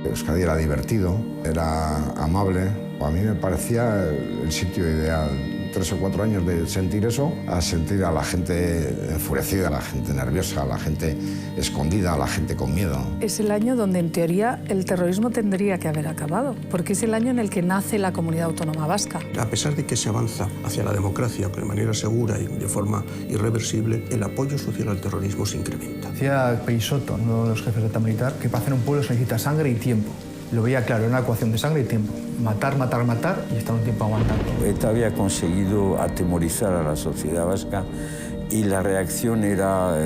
Euskadi era divertido, era amable. A mí me parecía el sitio ideal. 3 o 4 años de sentir eso, a sentir a la gente enfurecida, a la gente nerviosa, a la gente escondida, a la gente con miedo. Es el año donde, en teoría, el terrorismo tendría que haber acabado, porque es el año en el que nace la Comunidad Autónoma Vasca. A pesar de que se avanza hacia la democracia de manera segura y de forma irreversible, el apoyo social al terrorismo se incrementa. Decía Peixoto, uno de los jefes de Estado militar, que para hacer un pueblo se necesita sangre y tiempo. Lo veía claro, era una ecuación de sangre y tiempo. Matar, matar, matar y estar un tiempo aguantando. ETA había conseguido atemorizar a la sociedad vasca y la reacción era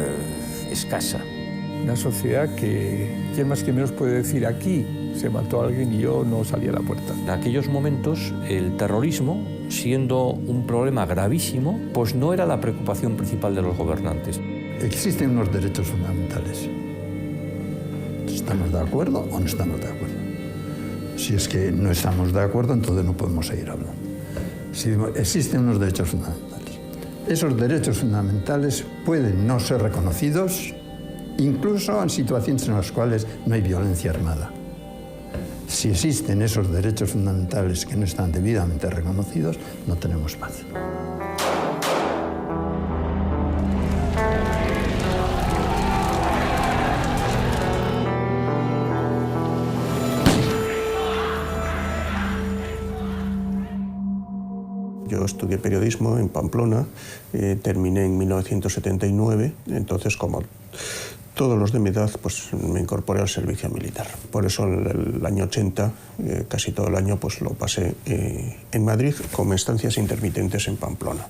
escasa. Una sociedad que, ¿quién más que menos puede decir aquí se mató a alguien y yo no salí a la puerta? En aquellos momentos el terrorismo, siendo un problema gravísimo, pues no era la preocupación principal de los gobernantes. Existen unos derechos fundamentales. ¿Estamos de acuerdo o no estamos de acuerdo? Si es que no estamos de acuerdo, entonces no podemos seguir hablando. Si existen unos derechos fundamentales. Esos derechos fundamentales pueden no ser reconocidos, incluso en situaciones en las cuales no hay violencia armada. Si existen esos derechos fundamentales que no están debidamente reconocidos, no tenemos paz. Yo estudié periodismo en Pamplona, terminé en 1979, entonces como todos los de mi edad, pues me incorporé al servicio militar. Por eso el año 80, casi todo el año, pues lo pasé en Madrid con estancias intermitentes en Pamplona.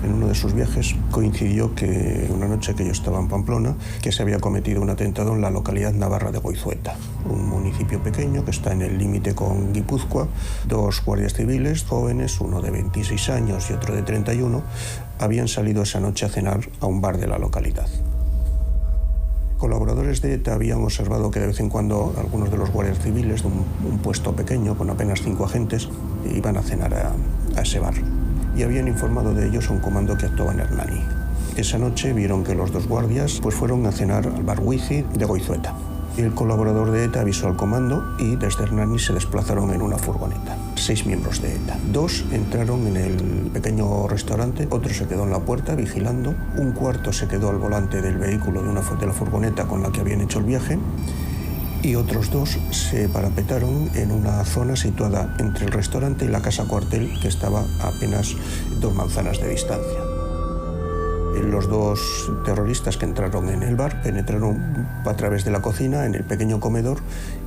En uno de sus viajes coincidió que una noche que yo estaba en Pamplona, que se había cometido un atentado en la localidad navarra de Goizueta, un municipio pequeño que está en el límite con Guipúzcoa. 2 guardias civiles jóvenes, uno de 26 años y otro de 31, habían salido esa noche a cenar a un bar de la localidad. Colaboradores de ETA habían observado que de vez en cuando algunos de los guardias civiles de un puesto pequeño con apenas 5 agentes iban a cenar a ese bar. Y habían informado de ellos a un comando que actuaba en Hernani. Esa noche vieron que los 2 guardias pues fueron a cenar al bar Wizi de Goizueta. El colaborador de ETA avisó al comando y desde Hernani se desplazaron en una furgoneta. 6 miembros de ETA. 2 entraron en el pequeño restaurante, otro se quedó en la puerta vigilando, un cuarto se quedó al volante del vehículo de la furgoneta con la que habían hecho el viaje, y otros 2 se parapetaron en una zona situada entre el restaurante y la casa cuartel, que estaba a apenas 2 manzanas de distancia. Los 2 terroristas que entraron en el bar penetraron a través de la cocina en el pequeño comedor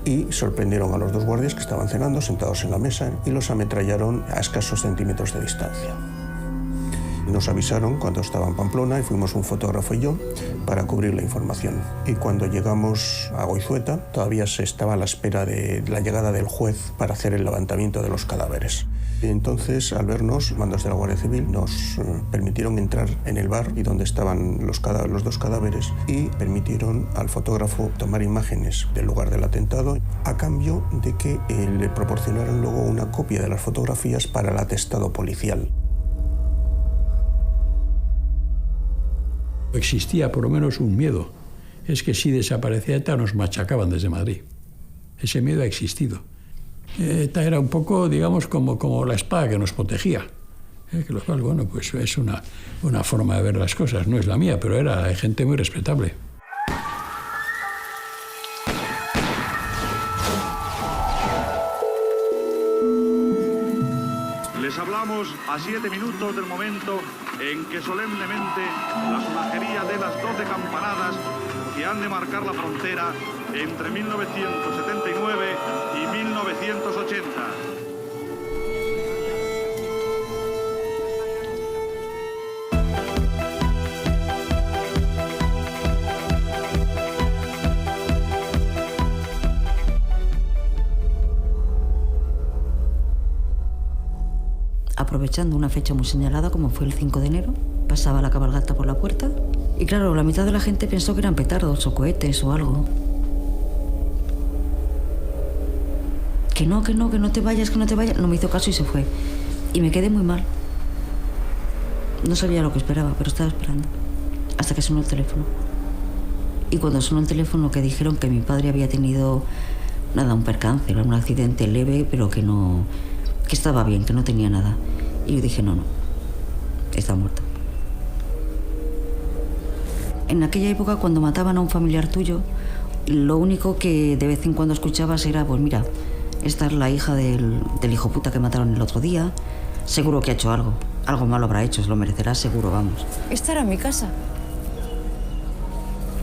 y sorprendieron a los 2 guardias que estaban cenando sentados en la mesa y los ametrallaron a escasos centímetros de distancia. Nos avisaron cuando estaba en Pamplona y fuimos un fotógrafo y yo para cubrir la información. Y cuando llegamos a Goizueta todavía se estaba a la espera de la llegada del juez para hacer el levantamiento de los cadáveres. Y entonces, al vernos, mandos de la Guardia Civil nos permitieron entrar en el bar y donde estaban los 2 cadáveres y permitieron al fotógrafo tomar imágenes del lugar del atentado a cambio de que le proporcionaran luego una copia de las fotografías para el atestado policial. Existía por lo menos un miedo, es que si desaparecía ETA nos machacaban desde Madrid. Ese miedo ha existido. ETA era un poco, digamos, como la espada que nos protegía. Lo cual, bueno, pues es una forma de ver las cosas, no es la mía, pero era gente muy respetable. Les hablamos a 7 minutos del momento en que solemnemente la sonajería de las 12 campanadas que han de marcar la frontera entre 1979 y 1980. Aprovechando una fecha muy señalada como fue el 5 de enero, pasaba la cabalgata por la puerta y claro, la mitad de la gente pensó que eran petardos o cohetes o algo. Que no te vayas, no me hizo caso y se fue. Y me quedé muy mal. No sabía lo que esperaba, pero estaba esperando. Hasta que sonó el teléfono. Y cuando sonó el teléfono que dijeron que mi padre había tenido, nada, un percance, un accidente leve, pero que no, que estaba bien, que no tenía nada. Y yo dije, no, está muerto. En aquella época, cuando mataban a un familiar tuyo, lo único que de vez en cuando escuchabas era, pues mira, esta es la hija del hijo puta que mataron el otro día, seguro que ha hecho algo malo habrá hecho, se lo merecerá seguro, vamos. Esta era mi casa.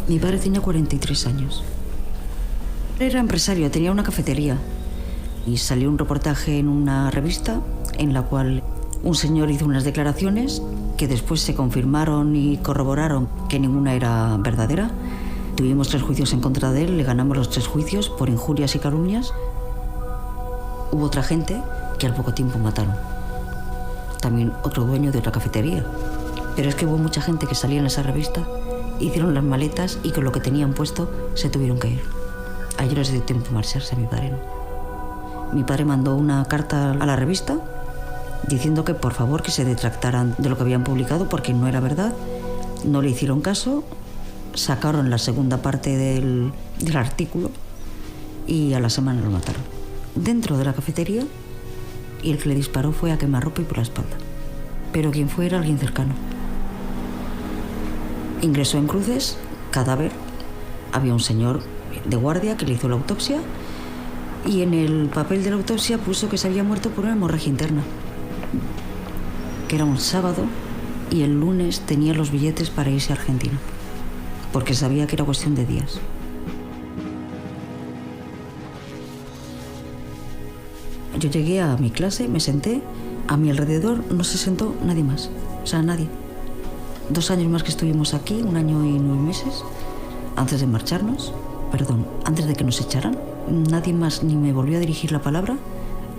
Mi padre tenía 43 años. Era empresario, tenía una cafetería y salió un reportaje en una revista en la cual un señor hizo unas declaraciones que después se confirmaron y corroboraron que ninguna era verdadera. Tuvimos 3 juicios en contra de él, le ganamos los 3 juicios por injurias y calumnias. Hubo otra gente que al poco tiempo mataron. También otro dueño de otra cafetería. Pero es que hubo mucha gente que salía en esa revista, hicieron las maletas y con lo que tenían puesto se tuvieron que ir. A ellos les dio tiempo a marcharse, a mi padre no. Mi padre mandó una carta a la revista diciendo que por favor que se detractaran de lo que habían publicado porque no era verdad. No le hicieron caso, sacaron la segunda parte del artículo y a la semana lo mataron. Dentro de la cafetería, y el que le disparó fue a quemarropa y por la espalda. Pero quien fue era alguien cercano. Ingresó en Cruces, cadáver. Había un señor de guardia que le hizo la autopsia y en el papel de la autopsia puso que se había muerto por una hemorragia interna. Que era un sábado y el lunes tenía los billetes para irse a Argentina, porque sabía que era cuestión de días. Yo llegué a mi clase, me senté, a mi alrededor no se sentó nadie más, o sea, nadie. 2 años más que estuvimos aquí, 1 año y 9 meses, antes de marcharnos, antes de que nos echaran, nadie más ni me volvió a dirigir la palabra,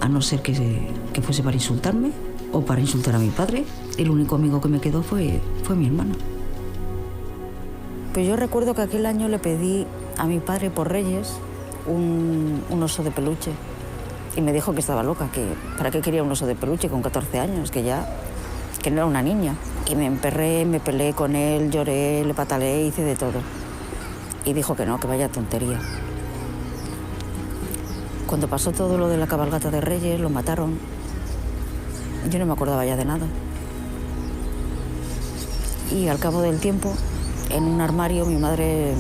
a no ser que fuese para insultarme o para insultar a mi padre. El único amigo que me quedó fue mi hermano. Pues yo recuerdo que aquel año le pedí a mi padre por Reyes un oso de peluche. Y me dijo que estaba loca, que para qué quería un oso de peluche con 14 años, que no era una niña. Y me emperré, me peleé con él, lloré, le pataleé, hice de todo. Y dijo que no, que vaya tontería. Cuando pasó todo lo de la cabalgata de Reyes, lo mataron. Yo no me acordaba ya de nada. Y al cabo del tiempo, en un armario, mi madre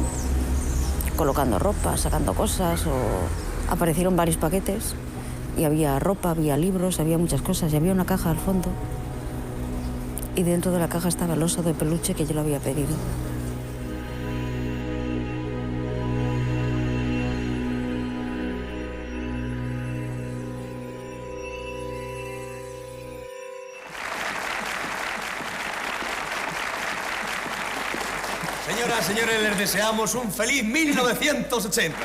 colocando ropa, sacando cosas, aparecieron varios paquetes y había ropa, había libros, había muchas cosas y había una caja al fondo. Y dentro de la caja estaba el oso de peluche que yo lo había pedido. Señoras, señores, les deseamos un feliz 1980.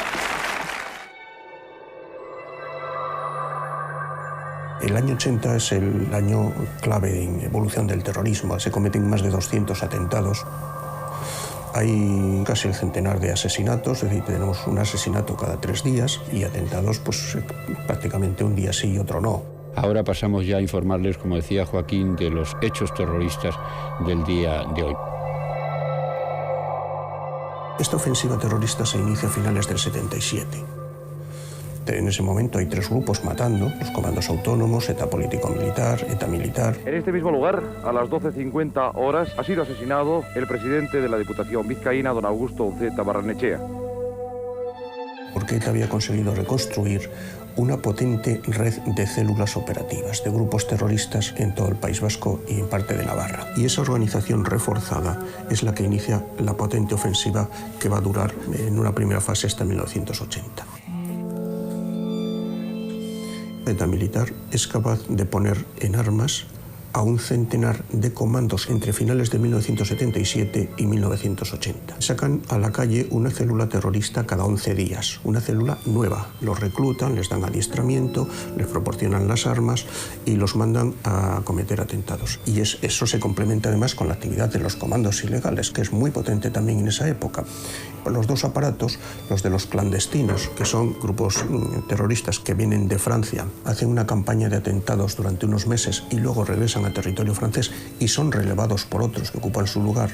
El año 80 es el año clave en evolución del terrorismo. Se cometen más de 200 atentados. Hay casi el centenar de asesinatos, es decir, tenemos un asesinato cada 3 días y atentados pues prácticamente un día sí y otro no. Ahora pasamos ya a informarles, como decía Joaquín, de los hechos terroristas del día de hoy. Esta ofensiva terrorista se inicia a finales del 77. En ese momento hay 3 grupos matando, los comandos autónomos, ETA político-militar, ETA militar. En este mismo lugar, a las 12:50 horas, ha sido asesinado el presidente de la Diputación vizcaína, don Augusto Uceta Barrenechea. Porque ETA había conseguido reconstruir una potente red de células operativas, de grupos terroristas en todo el País Vasco y en parte de Navarra. Y esa organización reforzada es la que inicia la potente ofensiva que va a durar en una primera fase hasta 1980. ETA militar es capaz de poner en armas a un centenar de comandos entre finales de 1977 y 1980. Sacan a la calle una célula terrorista cada 11 días, una célula nueva. Los reclutan, les dan adiestramiento, les proporcionan las armas y los mandan a cometer atentados. Y eso se complementa además con la actividad de los comandos ilegales, que es muy potente también en esa época. Los dos aparatos, los de los clandestinos, que son grupos terroristas que vienen de Francia, hacen una campaña de atentados durante unos meses y luego regresan a territorio francés y son relevados por otros que ocupan su lugar,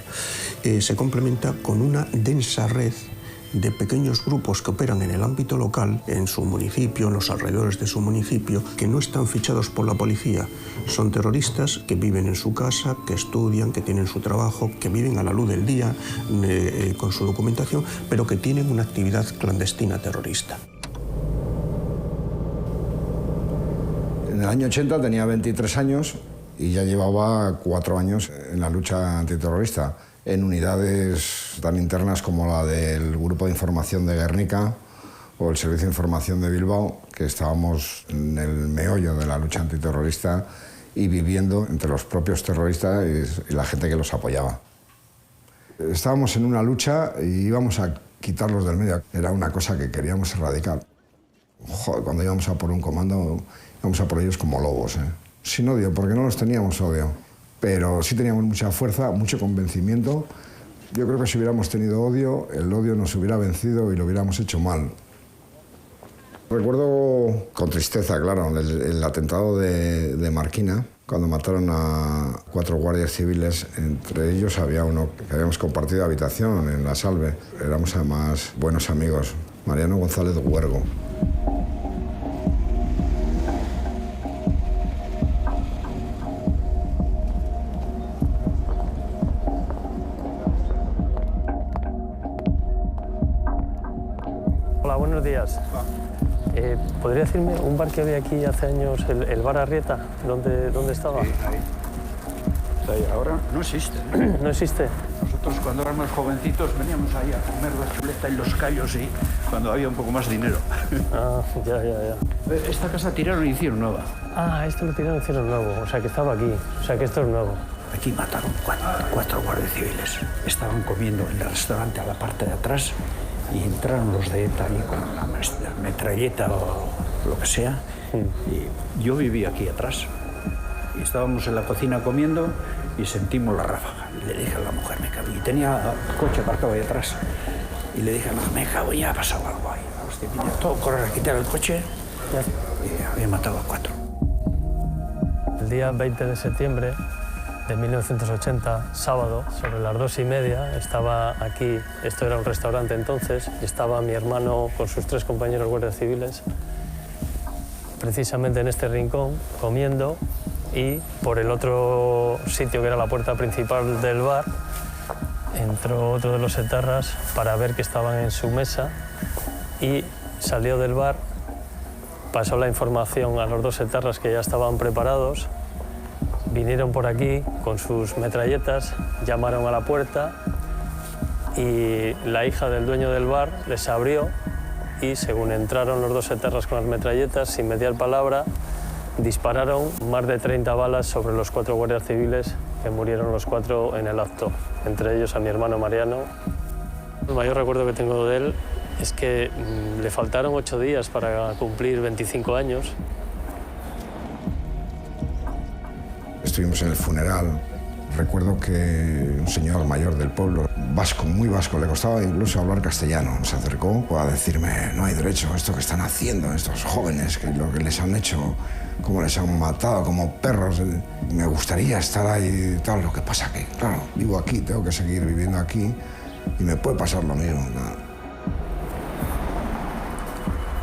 se complementa con una densa red de pequeños grupos que operan en el ámbito local, en su municipio, en los alrededores de su municipio, que no están fichados por la policía. Son terroristas que viven en su casa, que estudian, que tienen su trabajo, que viven a la luz del día con su documentación, pero que tienen una actividad clandestina terrorista. En el año 80 tenía 23 años y ya llevaba 4 años en la lucha antiterrorista, en unidades tan internas como la del Grupo de Información de Guernica o el Servicio de Información de Bilbao, que estábamos en el meollo de la lucha antiterrorista y viviendo entre los propios terroristas y la gente que los apoyaba. Estábamos en una lucha y íbamos a quitarlos del medio. Era una cosa que queríamos erradicar. Joder, cuando íbamos a por un comando, íbamos a por ellos como lobos, sin odio, porque no los teníamos odio. Pero sí teníamos mucha fuerza, mucho convencimiento. Yo creo que si hubiéramos tenido odio, el odio nos hubiera vencido y lo hubiéramos hecho mal. Recuerdo con tristeza, claro, el atentado de Marquina, cuando mataron a 4 guardias civiles. Entre ellos había uno que habíamos compartido habitación en La Salve. Éramos además buenos amigos, Mariano González Huergo. Hola, buenos días. ¿Podría decirme un bar que había aquí hace años, el bar Arrieta? ¿Dónde estaba? Sí, ahí. Ahora no existe. ¿No existe? Nosotros cuando éramos jovencitos veníamos ahí a comer la chuleta y los callos y cuando había un poco más dinero. Ah, ya. Esta casa tiraron y hicieron nueva. Ah, esto lo tiraron y hicieron nuevo, o sea que estaba aquí, o sea que esto es nuevo. Aquí mataron 4 guardias civiles. Estaban comiendo en el restaurante a la parte de atrás y entraron los de ETA ahí con la metralleta o lo que sea. Y yo vivía aquí atrás. Y estábamos en la cocina comiendo y sentimos la ráfaga. Y le dije a la mujer, me cago. Y tenía coche aparcado ahí atrás. Y le dije a la mujer, me cago, ya ha pasado algo ahí. Hostia, mira, todo correr a quitar el coche. Y había matado a 4. El día 20 de septiembre de 1980, sábado, sobre las 2:30, estaba aquí, esto era un restaurante entonces, y estaba mi hermano con sus 3 compañeros guardias civiles, precisamente en este rincón, comiendo, y por el otro sitio que era la puerta principal del bar, entró otro de los etarras para ver que estaban en su mesa y salió del bar, pasó la información a los 2 etarras que ya estaban preparados. Vinieron por aquí con sus metralletas, llamaron a la puerta y la hija del dueño del bar les abrió y según entraron los 2 etarras con las metralletas, sin mediar palabra, dispararon más de 30 balas sobre los 4 guardias civiles que murieron los 4 en el acto, entre ellos a mi hermano Mariano. El mayor recuerdo que tengo de él es que le faltaron 8 días para cumplir 25 años. Estuvimos en el funeral. Recuerdo que un señor mayor del pueblo, vasco, muy vasco, le costaba incluso hablar castellano, se acercó a decirme, no hay derecho a esto que están haciendo estos jóvenes, que lo que les han hecho, cómo les han matado como perros. Me gustaría estar ahí y tal, lo que pasa que, claro, vivo aquí, tengo que seguir viviendo aquí y me puede pasar lo mismo.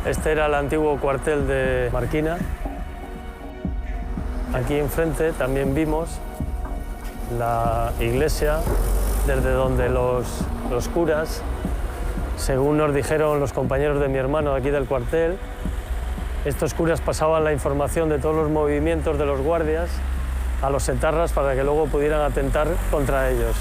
Este era el antiguo cuartel de Marquina. Aquí enfrente también vimos la iglesia desde donde los curas, según nos dijeron los compañeros de mi hermano aquí del cuartel, estos curas pasaban la información de todos los movimientos de los guardias a los etarras para que luego pudieran atentar contra ellos.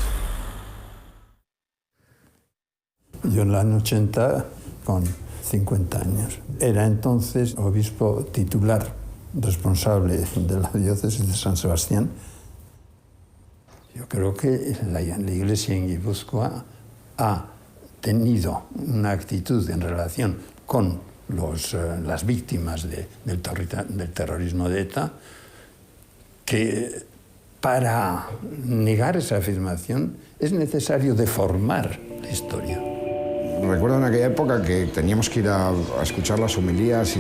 Yo en el año 80, con 50 años, era entonces obispo titular, responsable de la diócesis de San Sebastián. Yo creo que la Iglesia en Guipúzcoa ha tenido una actitud en relación con las víctimas del terrorismo de ETA que para negar esa afirmación es necesario deformar la historia. Recuerdo en aquella época que teníamos que ir a escuchar las homilías,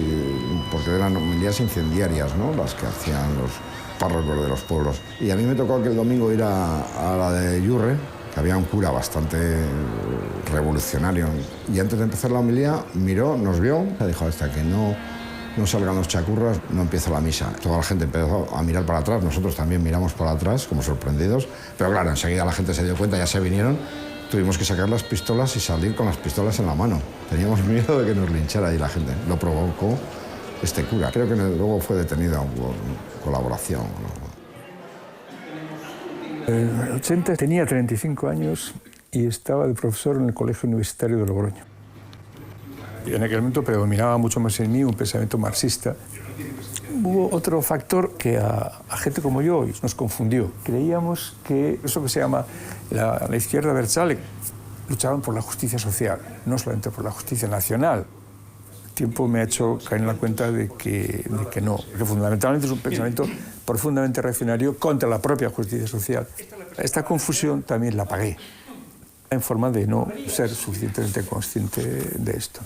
porque eran homilías incendiarias, ¿no? Las que hacían los párrocos de los pueblos. Y a mí me tocó aquel domingo ir a la de Yurre, que había un cura bastante revolucionario. Y antes de empezar la homilía, miró, nos vio, y dijo, hasta que no salgan los chacurras, no empieza la misa. Toda la gente empezó a mirar para atrás, nosotros también miramos para atrás, como sorprendidos. Pero claro, enseguida la gente se dio cuenta, ya se vinieron. Tuvimos que sacar las pistolas y salir con las pistolas en la mano. Teníamos miedo de que nos linchara ahí la gente. Lo provocó este cura. Creo que luego fue detenido por colaboración. En el 80 tenía 35 años y estaba de profesor en el Colegio Universitario de Logroño. Y en aquel momento predominaba mucho más en mí un pensamiento marxista. Hubo otro factor que a gente como yo nos confundió. Creíamos que eso que se llama la izquierda abertzale luchaban por la justicia social, no solamente por la justicia nacional. El tiempo me ha hecho caer en la cuenta de que no, que fundamentalmente es un pensamiento profundamente reaccionario contra la propia justicia social. Esta confusión también la pagué, en forma de no ser suficientemente consciente de esto.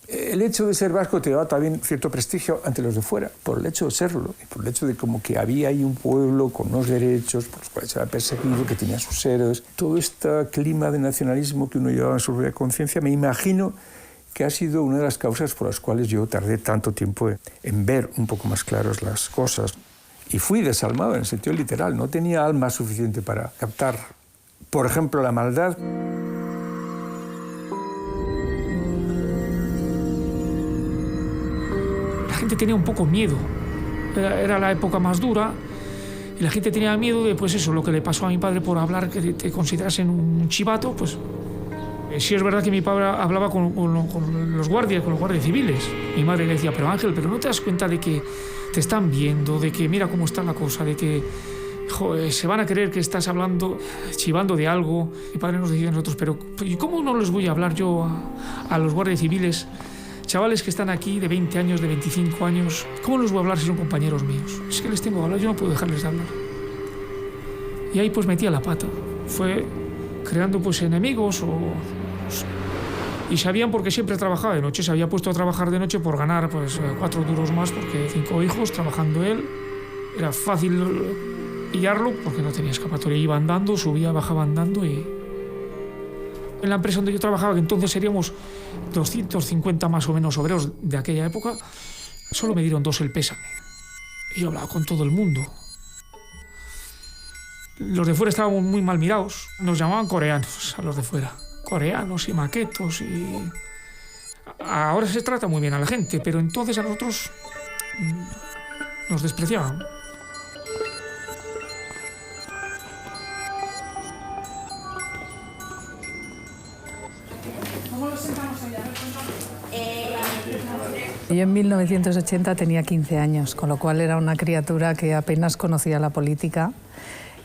El hecho de ser vasco te daba también cierto prestigio ante los de fuera, por el hecho de serlo, y por el hecho de como que había ahí un pueblo con unos derechos por los cuales era perseguido, que tenía sus héroes. Todo este clima de nacionalismo que uno llevaba en su propia conciencia, me imagino que ha sido una de las causas por las cuales yo tardé tanto tiempo en ver un poco más claras las cosas. Y fui desalmado en el sentido literal, no tenía alma suficiente para captar, por ejemplo, la maldad. La gente tenía un poco miedo. Era la época más dura y la gente tenía miedo de, pues eso, lo que le pasó a mi padre por hablar, que te considerasen un chivato, pues... Sí es verdad que mi padre hablaba con los guardias civiles. Mi madre le decía, pero Ángel, ¿pero no te das cuenta de que te están viendo, de que mira cómo está la cosa, de que joder, se van a creer que estás hablando, chivando de algo? Mi padre nos decía a nosotros, pero ¿y cómo no les voy a hablar yo a los guardias civiles? Chavales que están aquí de 20 años, de 25 años, ¿cómo les voy a hablar si son compañeros míos? Es que les tengo que hablar, yo no puedo dejarles de hablar. Y ahí pues metía la pata. Fue creando pues enemigos y sabían porque siempre trabajaba de noche, se había puesto a trabajar de noche por ganar pues 4 duros más, porque 5 hijos, trabajando él, era fácil pillarlo porque no tenía escapatoria, iba andando, subía, bajaba andando. Y en la empresa donde yo trabajaba, que entonces seríamos 250 más o menos obreros de aquella época, solo me dieron 2 el pésame. Y yo hablaba con todo el mundo. Los de fuera estábamos muy mal mirados, nos llamaban coreanos a los de fuera. Coreanos y maquetos y... Ahora se trata muy bien a la gente, pero entonces a nosotros nos despreciaban. Yo en 1980 tenía 15 años, con lo cual era una criatura que apenas conocía la política.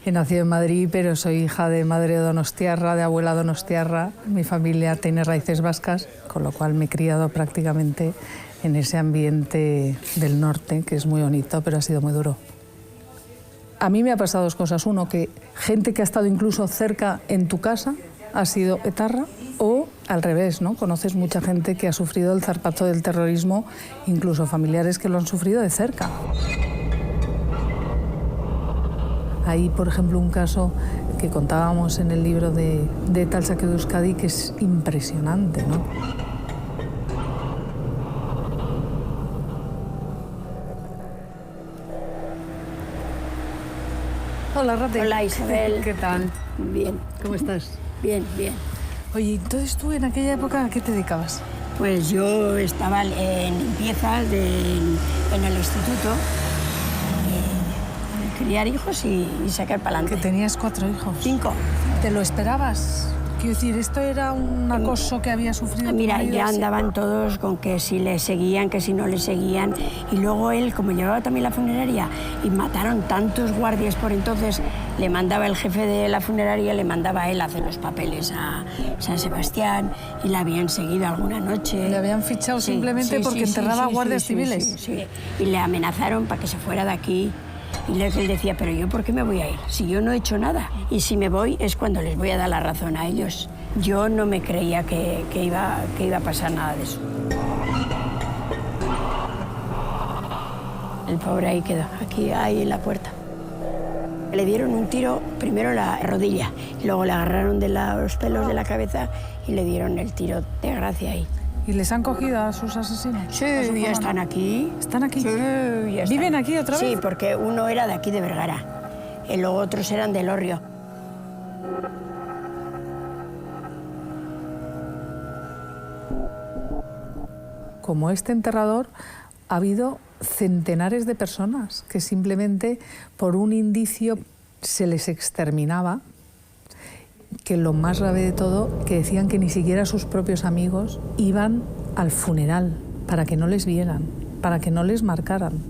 He nacido en Madrid, pero soy hija de madre donostiarra, de abuela donostiarra. Mi familia tiene raíces vascas, con lo cual me he criado prácticamente en ese ambiente del norte, que es muy bonito, pero ha sido muy duro. A mí me ha pasado 2 cosas. Uno, que gente que ha estado incluso cerca en tu casa ha sido etarra, o al revés, ¿no? Conoces mucha gente que ha sufrido el zarpazo del terrorismo, incluso familiares que lo han sufrido de cerca. Hay, por ejemplo, un caso que contábamos en el libro de ETA, el saqueo de Euskadi, que es impresionante, ¿no? Hola, Rate. Hola, Isabel. ¿Qué tal? Bien. ¿Cómo estás? Bien, bien. Oye, entonces tú en aquella época, ¿a qué te dedicabas? Pues yo estaba en limpieza en el instituto. Criar hijos y sacar para adelante. Que tenías 4 hijos. 5. ¿Te lo esperabas? Quiero decir, ¿esto era un acoso que había sufrido? Mira, ya andaban todos con que si le seguían, que si no le seguían. Y luego él, como llevaba también la funeraria, y mataron tantos guardias por entonces, le mandaba el jefe de la funeraria, le mandaba a él a hacer los papeles a San Sebastián, y la habían seguido alguna noche. Le habían fichado simplemente porque enterraba guardias civiles. Sí. Y le amenazaron para que se fuera de aquí. Y él decía, pero ¿yo por qué me voy a ir? Si yo no he hecho nada. Y si me voy es cuando les voy a dar la razón a ellos. Yo no me creía que iba a pasar nada de eso. El pobre ahí quedó, ahí en la puerta. Le dieron un tiro, primero en la rodilla, y luego le agarraron de los pelos de la cabeza y le dieron el tiro de gracia ahí. ¿Y les han cogido a sus asesinos? Sí, ya están aquí. ¿Están aquí? Sí, ya están. ¿Viven aquí otra vez? Sí, porque uno era de aquí de Vergara y luego otros eran de Elorrio. Como este enterrador, ha habido centenares de personas que simplemente por un indicio se les exterminaba, que lo más grave de todo, que decían que ni siquiera sus propios amigos iban al funeral para que no les vieran, para que no les marcaran.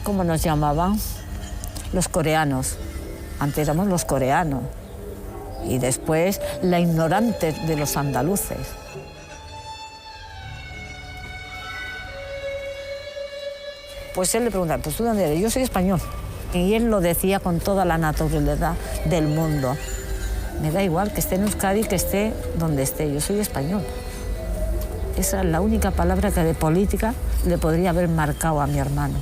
¿Cómo nos llamaban? Los coreanos. Antes éramos los coreanos. Y después la ignorante de los andaluces. Pues él le preguntaba, pues ¿tú de dónde eres? Yo soy español. Y él lo decía con toda la naturalidad del mundo. Me da igual que esté en Euskadi, que esté donde esté, yo soy español. Esa es la única palabra que de política le podría haber marcado a mi hermano.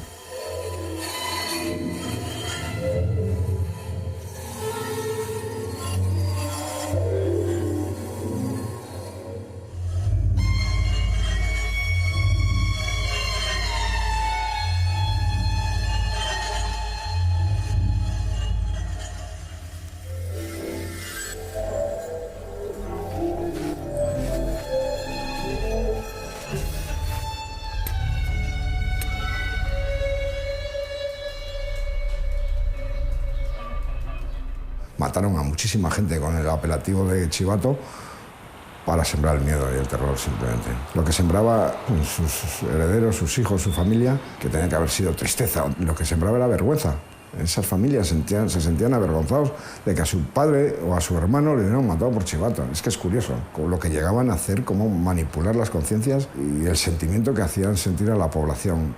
Mataron a muchísima gente con el apelativo de chivato para sembrar el miedo y el terror simplemente. Lo que sembraba sus herederos, sus hijos, su familia, que tenía que haber sido tristeza. Lo que sembraba era vergüenza. Esas familias se sentían avergonzados de que a su padre o a su hermano le hubieran matado por chivato. Es que es curioso lo que llegaban a hacer, cómo manipular las conciencias y el sentimiento que hacían sentir a la población.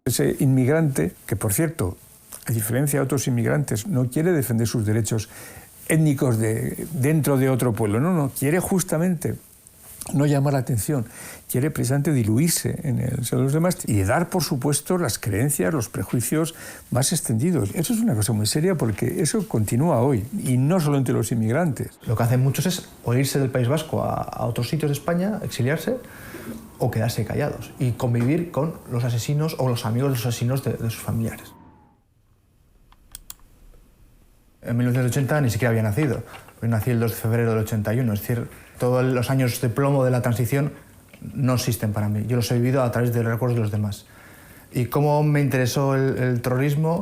Ese inmigrante, que por cierto, a diferencia de otros inmigrantes, no quiere defender sus derechos étnicos dentro de otro pueblo, no, quiere justamente no llamar la atención, quiere precisamente diluirse en el seno de los demás y dar, por supuesto, las creencias, los prejuicios más extendidos. Eso es una cosa muy seria porque eso continúa hoy, y no solo entre los inmigrantes. Lo que hacen muchos es o irse del País Vasco a otros sitios de España, exiliarse, o quedarse callados y convivir con los asesinos o los amigos de los asesinos de sus familiares. En 1980 ni siquiera había nacido. Yo nací el 2 de febrero del 81, es decir, todos los años de plomo de la transición no existen para mí. Yo los he vivido a través de los recuerdos de los demás. ¿Y cómo me interesó el terrorismo?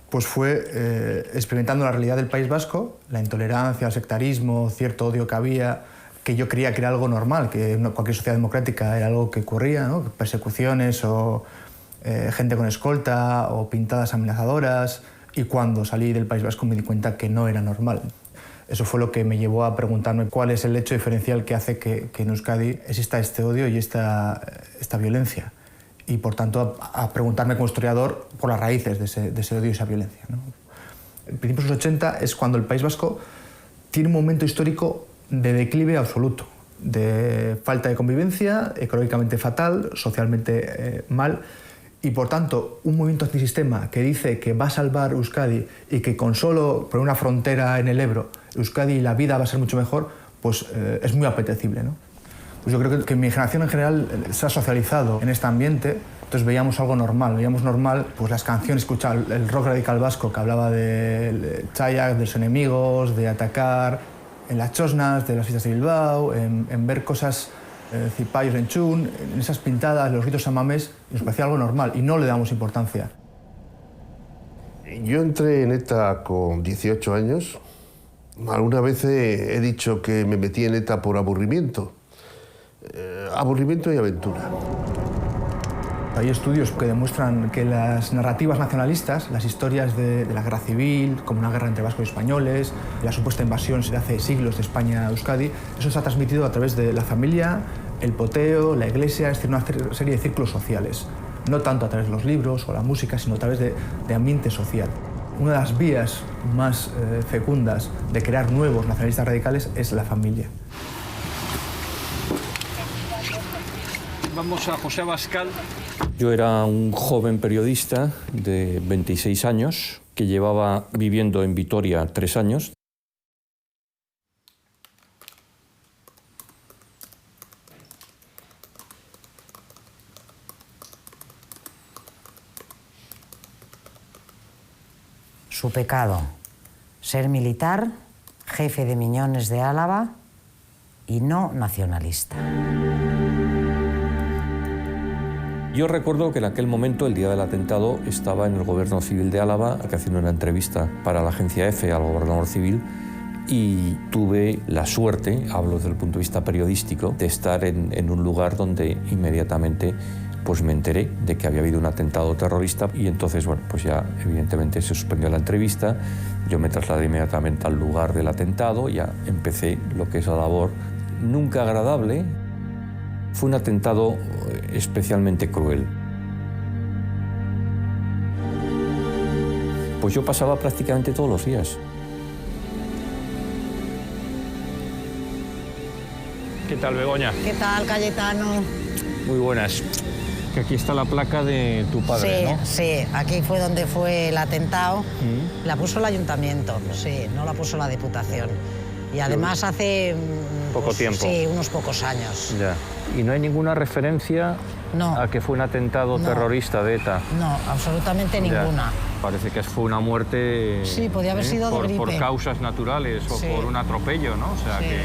Pues fue experimentando la realidad del País Vasco, la intolerancia, el sectarismo, cierto odio que había, que yo creía que era algo normal, que en cualquier sociedad democrática era algo que ocurría, ¿no? Persecuciones o gente con escolta o pintadas amenazadoras. Y cuando salí del País Vasco me di cuenta que no era normal. Eso fue lo que me llevó a preguntarme cuál es el hecho diferencial que hace que en Euskadi exista este odio y esta violencia. Y por tanto a preguntarme como historiador por las raíces de ese odio y esa violencia, ¿no? En principios de los 80 es cuando el País Vasco tiene un momento histórico de declive absoluto, de falta de convivencia, económicamente fatal, socialmente mal. Y por tanto, un movimiento antisistema que dice que va a salvar Euskadi y que con solo poner una frontera en el Ebro, Euskadi y la vida va a ser mucho mejor, pues es muy apetecible, ¿no? Pues yo creo que mi generación en general se ha socializado en este ambiente, entonces veíamos algo normal, veíamos normal pues las canciones, escuchar el rock radical vasco que hablaba de Chayak, de los enemigos, de atacar, en las chosnas, de las fiestas de Bilbao, en ver cosas... Cipayos en Chun, en esas pintadas, los gritos samamés, nos parecía algo normal y no le damos importancia. Yo entré en ETA con 18 años. Alguna vez he dicho que me metí en ETA por aburrimiento. Aburrimiento y aventura. Hay estudios que demuestran que las narrativas nacionalistas, las historias de la guerra civil, como una guerra entre vascos y españoles, la supuesta invasión de hace siglos de España a Euskadi, eso se ha transmitido a través de la familia, el poteo, la iglesia, es decir, una serie de círculos sociales. No tanto a través de los libros o la música, sino a través de ambiente social. Una de las vías más fecundas de crear nuevos nacionalistas radicales es la familia. Vamos a José Abascal. Yo era un joven periodista de 26 años que llevaba viviendo en Vitoria 3 años. Su pecado, ser militar, jefe de Miñones de Álava y no nacionalista. Yo recuerdo que en aquel momento, el día del atentado, estaba en el Gobierno Civil de Álava haciendo una entrevista para la agencia EFE al gobernador civil y tuve la suerte, hablo desde el punto de vista periodístico, de estar en un lugar donde inmediatamente pues me enteré de que había habido un atentado terrorista y entonces, bueno, pues ya evidentemente se suspendió la entrevista, yo me trasladé inmediatamente al lugar del atentado y ya empecé lo que es la labor nunca agradable. Fue un atentado especialmente cruel. Pues yo pasaba prácticamente todos los días. ¿Qué tal, Begoña? ¿Qué tal, Cayetano? Muy buenas. Que aquí está la placa de tu padre, sí, ¿no? Sí, aquí fue donde fue el atentado. La puso el ayuntamiento, sí, no la puso la Diputación. Y además hace... Poco tiempo. Sí, unos pocos años. Ya. ¿Y no hay ninguna referencia a que fue un atentado terrorista de ETA? No, absolutamente ninguna. Parece que fue una muerte... Sí, podía haber sido de gripe. Por causas naturales o por un atropello, ¿no? O sea que...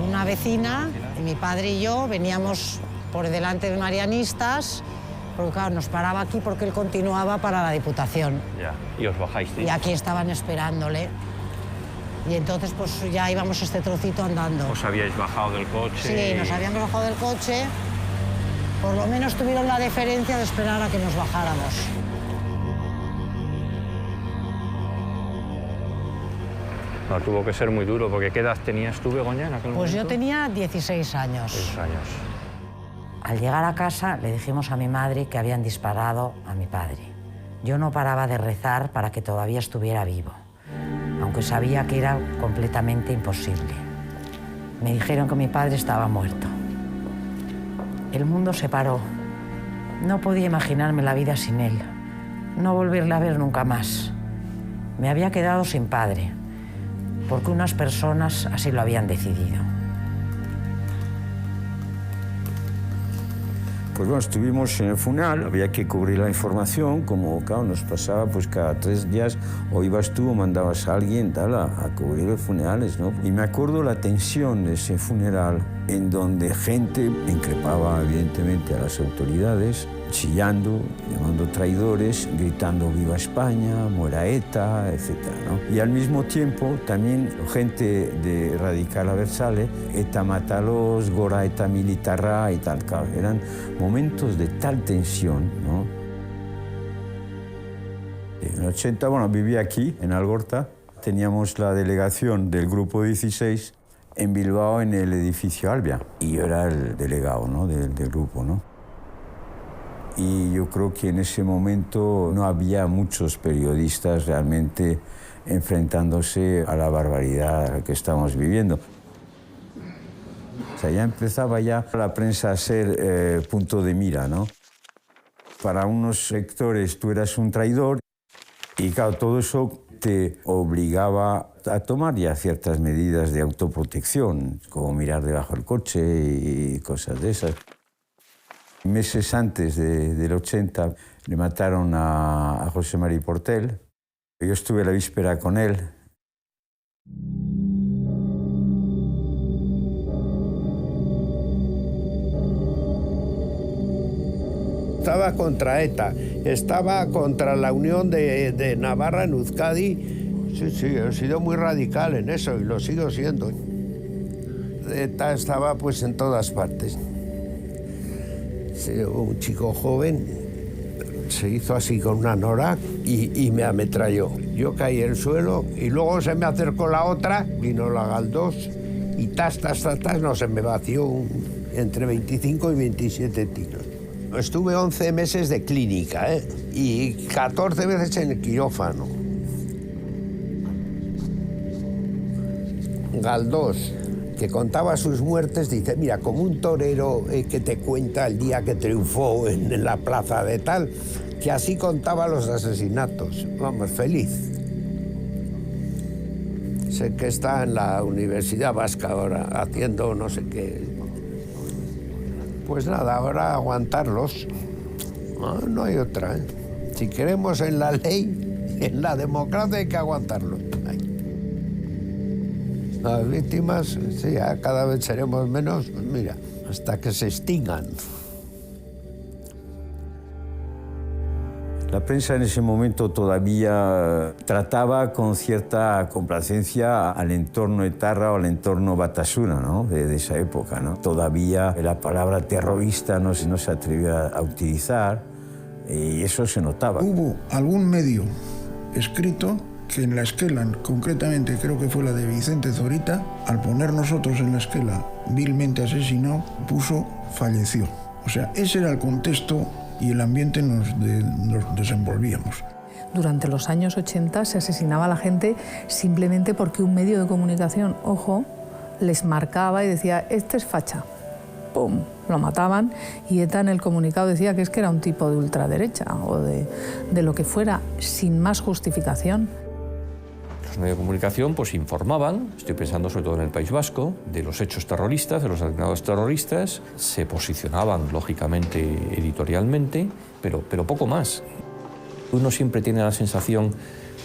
Una vecina, mi padre y yo, veníamos por delante de marianistas, porque claro, nos paraba aquí porque él continuaba para la Diputación. Ya, y os bajáis. Y aquí estaban esperándole. Y entonces pues ya íbamos este trocito andando. ¿Os habíais bajado del coche? Sí, nos habíamos bajado del coche. Por lo menos tuvieron la deferencia de esperar a que nos bajáramos. No, tuvo que ser muy duro, porque ¿qué edad tenías tú, Begoña, en aquel momento? Pues yo tenía 16 años. 16 años. Al llegar a casa le dijimos a mi madre que habían disparado a mi padre. Yo no paraba de rezar para que todavía estuviera vivo, aunque sabía que era completamente imposible. Me dijeron que mi padre estaba muerto. El mundo se paró. No podía imaginarme la vida sin él, no volverle a ver nunca más. Me había quedado sin padre, porque unas personas así lo habían decidido. Pues bueno, estuvimos en el funeral, había que cubrir la información, como claro, nos pasaba pues cada 3 días, o ibas tú o mandabas a alguien tal, a cubrir los funerales, ¿no? Y me acuerdo la tensión de ese funeral, en donde gente increpaba evidentemente a las autoridades, chillando, llamando traidores, gritando «Viva España», «Muera ETA», etc., ¿no? Y al mismo tiempo también gente de radical abertzale, «ETA mátalos», «Gora ETA militarra» y tal. Claro, eran momentos de tal tensión, ¿no? En el 80, bueno, vivía aquí, en Algorta. Teníamos la delegación del Grupo 16 en Bilbao, en el edificio Albia. Y yo era el delegado, ¿no?, del grupo, ¿no? Y yo creo que en ese momento no había muchos periodistas realmente enfrentándose a la barbaridad que estamos viviendo. O sea, ya empezaba ya la prensa a ser punto de mira, ¿no? Para unos sectores tú eras un traidor y claro, todo eso te obligaba a tomar ya ciertas medidas de autoprotección, como mirar debajo del coche y cosas de esas. Meses antes del 80 le mataron a José Mari Portel. Yo estuve la víspera con él. Estaba contra ETA, estaba contra la Unión de Navarra en Euskadi. Sí, he sido muy radical en eso y lo sigo siendo. ETA estaba pues en todas partes. Un chico joven se hizo así con una nora y me ametralló. Yo caí en el suelo y luego se me acercó la otra, vino la Galdós y tas, no, se me vació entre 25 y 27 tiros. Estuve 11 meses de clínica, y 14 veces en el quirófano. Galdós, que contaba sus muertes, dice, mira, como un torero que te cuenta el día que triunfó en la plaza de tal, que así contaba los asesinatos. Vamos, feliz. Sé que está en la Universidad Vasca ahora, haciendo no sé qué. Pues nada, ahora aguantarlos. No hay otra, Si queremos en la ley, en la democracia hay que aguantarlos. Las víctimas, sí, ya cada vez seremos menos, pues mira, hasta que se extingan. La prensa en ese momento todavía trataba con cierta complacencia al entorno etarra o al entorno Batasuna, ¿no? de esa época, ¿no? Todavía la palabra terrorista no se atrevía a utilizar y eso se notaba. Hubo algún medio escrito que en la esquela, concretamente creo que fue la de Vicente Zorita, al poner nosotros en la esquela vilmente asesinado, puso falleció. O sea, ese era el contexto y el ambiente nos desenvolvíamos. Durante los años 80 se asesinaba a la gente simplemente porque un medio de comunicación, ojo, les marcaba y decía, este es facha. ¡Pum! Lo mataban y ETA en el comunicado decía que era un tipo de ultraderecha o de lo que fuera, sin más justificación. Los medios de comunicación pues informaban, estoy pensando sobre todo en el País Vasco, de los hechos terroristas, de los atentados terroristas, se posicionaban lógicamente editorialmente, pero poco más. Uno siempre tiene la sensación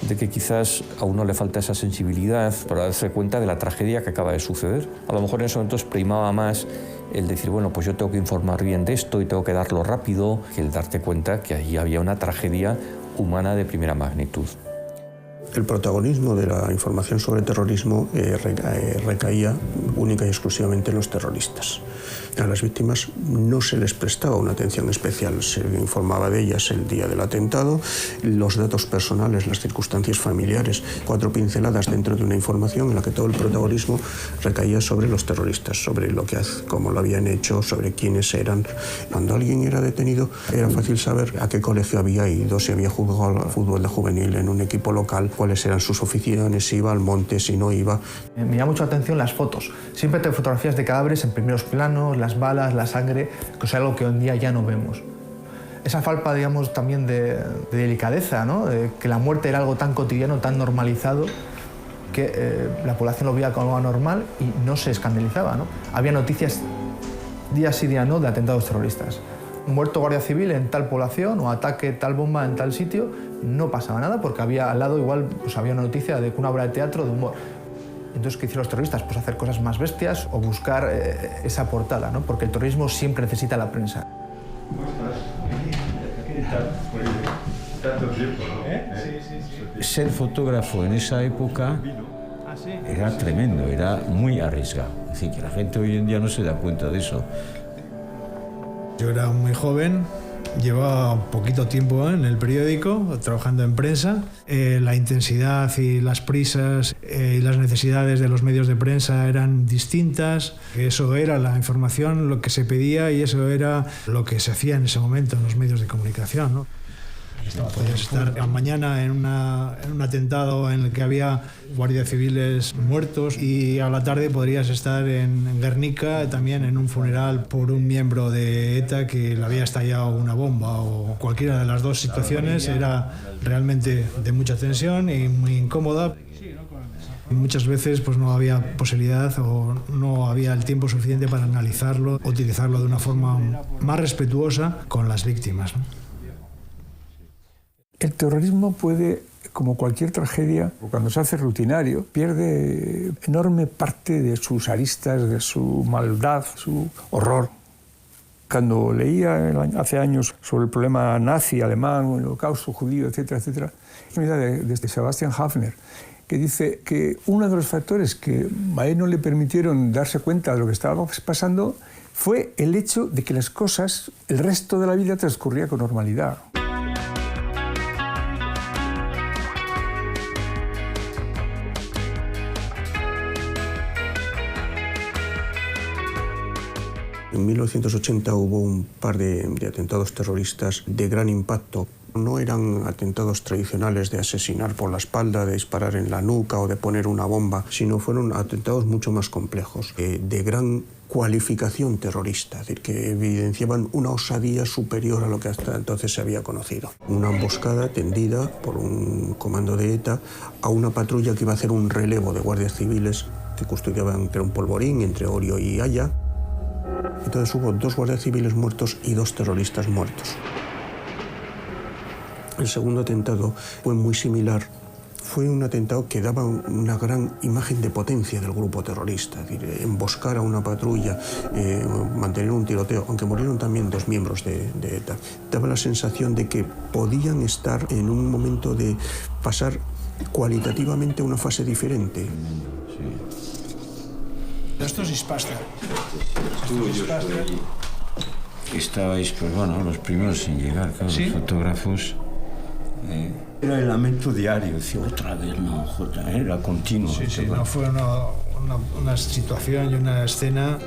de que quizás a uno le falta esa sensibilidad para darse cuenta de la tragedia que acaba de suceder. A lo mejor en esos momentos primaba más el decir, bueno, pues yo tengo que informar bien de esto y tengo que darlo rápido, que el darte cuenta que allí había una tragedia humana de primera magnitud. El protagonismo de la información sobre terrorismo recaía única y exclusivamente en los terroristas. A las víctimas no se les prestaba una atención especial, se informaba de ellas el día del atentado, los datos personales, las circunstancias familiares, 4 pinceladas dentro de una información en la que todo el protagonismo recaía sobre los terroristas, sobre cómo lo habían hecho, sobre quiénes eran. Cuando alguien era detenido era fácil saber a qué colegio había ido, si había jugado al fútbol de juvenil en un equipo local, cuáles eran sus aficiones, si iba al monte, si no iba. Me llama mucho la atención las fotos. Siempre tengo fotografías de cadáveres en primeros planos, las balas, la sangre, que es algo que hoy en día ya no vemos. Esa falta, digamos, también de delicadeza, ¿no? De que la muerte era algo tan cotidiano, tan normalizado, que la población lo veía como algo normal y no se escandalizaba, ¿no? Había noticias día sí, día no de atentados terroristas. Muerto guardia civil en tal población o ataque tal bomba en tal sitio, no pasaba nada porque había al lado igual pues había una noticia de una obra de teatro de humor. Entonces, ¿qué hicieron los terroristas? Pues hacer cosas más bestias o buscar esa portada, ¿no? Porque el terrorismo siempre necesita la prensa. Ser fotógrafo en esa época era tremendo, era muy arriesgado. Es decir, que la gente hoy en día no se da cuenta de eso. Yo era muy joven, llevaba poquito tiempo en el periódico, trabajando en prensa. La intensidad y las prisas y las necesidades de los medios de prensa eran distintas. Eso era la información, lo que se pedía y eso era lo que se hacía en ese momento en los medios de comunicación, ¿no? Podías estar mañana en un atentado en el que había guardias civiles muertos y a la tarde podrías estar en Guernica también en un funeral por un miembro de ETA que le había estallado una bomba o cualquiera de las dos situaciones era realmente de mucha tensión y muy incómoda. Muchas veces pues no había posibilidad o no había el tiempo suficiente para analizarlo, utilizarlo de una forma más respetuosa con las víctimas, ¿no? El terrorismo puede, como cualquier tragedia, cuando se hace rutinario, pierde enorme parte de sus aristas, de su maldad, su horror. Cuando leía hace años sobre el problema nazi, alemán, el holocausto judío, etcétera, etcétera, una idea de Sebastian Haffner, que dice que uno de los factores que a él no le permitieron darse cuenta de lo que estaba pasando fue el hecho de que las cosas, el resto de la vida transcurría con normalidad. En 1980 hubo un par de atentados terroristas de gran impacto. No eran atentados tradicionales de asesinar por la espalda, de disparar en la nuca o de poner una bomba, sino fueron atentados mucho más complejos, de gran cualificación terrorista, es decir, que evidenciaban una osadía superior a lo que hasta entonces se había conocido. Una emboscada tendida por un comando de ETA a una patrulla que iba a hacer un relevo de guardias civiles que custodiaban, que era un polvorín entre Orio y Haya. Entonces hubo 2 guardias civiles muertos y 2 terroristas muertos. El segundo atentado fue muy similar. Fue un atentado que daba una gran imagen de potencia del grupo terrorista, es decir, emboscar a una patrulla, mantener un tiroteo, aunque murieron también 2 miembros de ETA. Daba la sensación de que podían estar en un momento de pasar cualitativamente a una fase diferente. Esto es Ispastra. Estabais, pues bueno, los primeros en llegar, claro, ¿Sí? Los fotógrafos. Era el lamento diario, decía, otra vez, no, era continuo. Sí, sí, no fue una situación y una escena.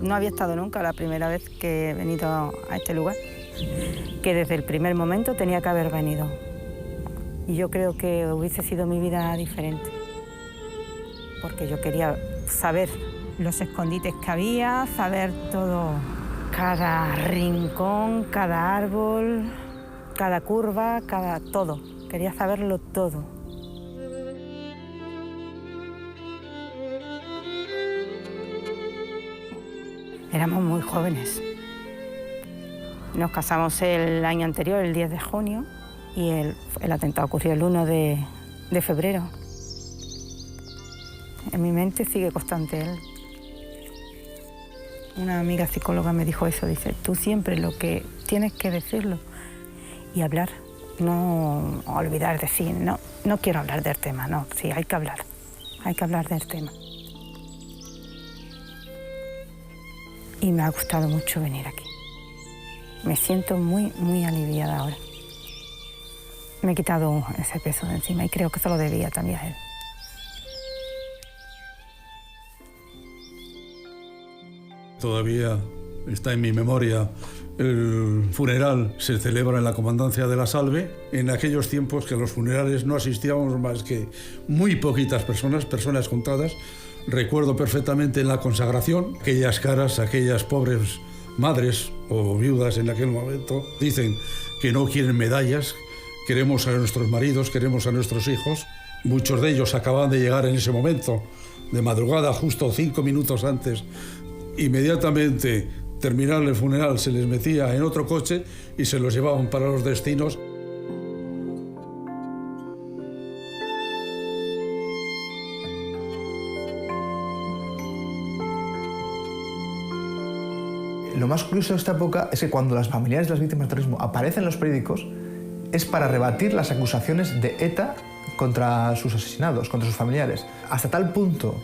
No había estado nunca, la primera vez que he venido a este lugar, que desde el primer momento tenía que haber venido. Y yo creo que hubiese sido mi vida diferente, porque yo quería saber los escondites que había, saber todo, cada rincón, cada árbol, cada curva, todo. Quería saberlo todo. Éramos muy jóvenes. Nos casamos el año anterior, el 10 de junio, y el atentado ocurrió el 1 de febrero. En mi mente sigue constante él. Una amiga psicóloga me dijo eso, dice, tú siempre lo que tienes que decirlo y hablar, no olvidar decir, no quiero hablar del tema, no, sí, hay que hablar del tema. Y me ha gustado mucho venir aquí. Me siento muy, muy aliviada ahora. Me he quitado ese peso de encima y creo que se lo debía también a él. Todavía está en mi memoria. El funeral se celebra en la Comandancia de la Salve. En aquellos tiempos que a los funerales no asistíamos más que muy poquitas personas contadas. Recuerdo perfectamente en la consagración aquellas caras, aquellas pobres madres o viudas en aquel momento, dicen que no quieren medallas, queremos a nuestros maridos, queremos a nuestros hijos. Muchos de ellos acababan de llegar en ese momento, de madrugada, justo 5 minutos antes. Inmediatamente, terminar el funeral, se les metía en otro coche y se los llevaban para los destinos. Lo más curioso de esta época es que cuando las familiares de las víctimas del terrorismo aparecen en los periódicos es para rebatir las acusaciones de ETA contra sus asesinados, contra sus familiares. Hasta tal punto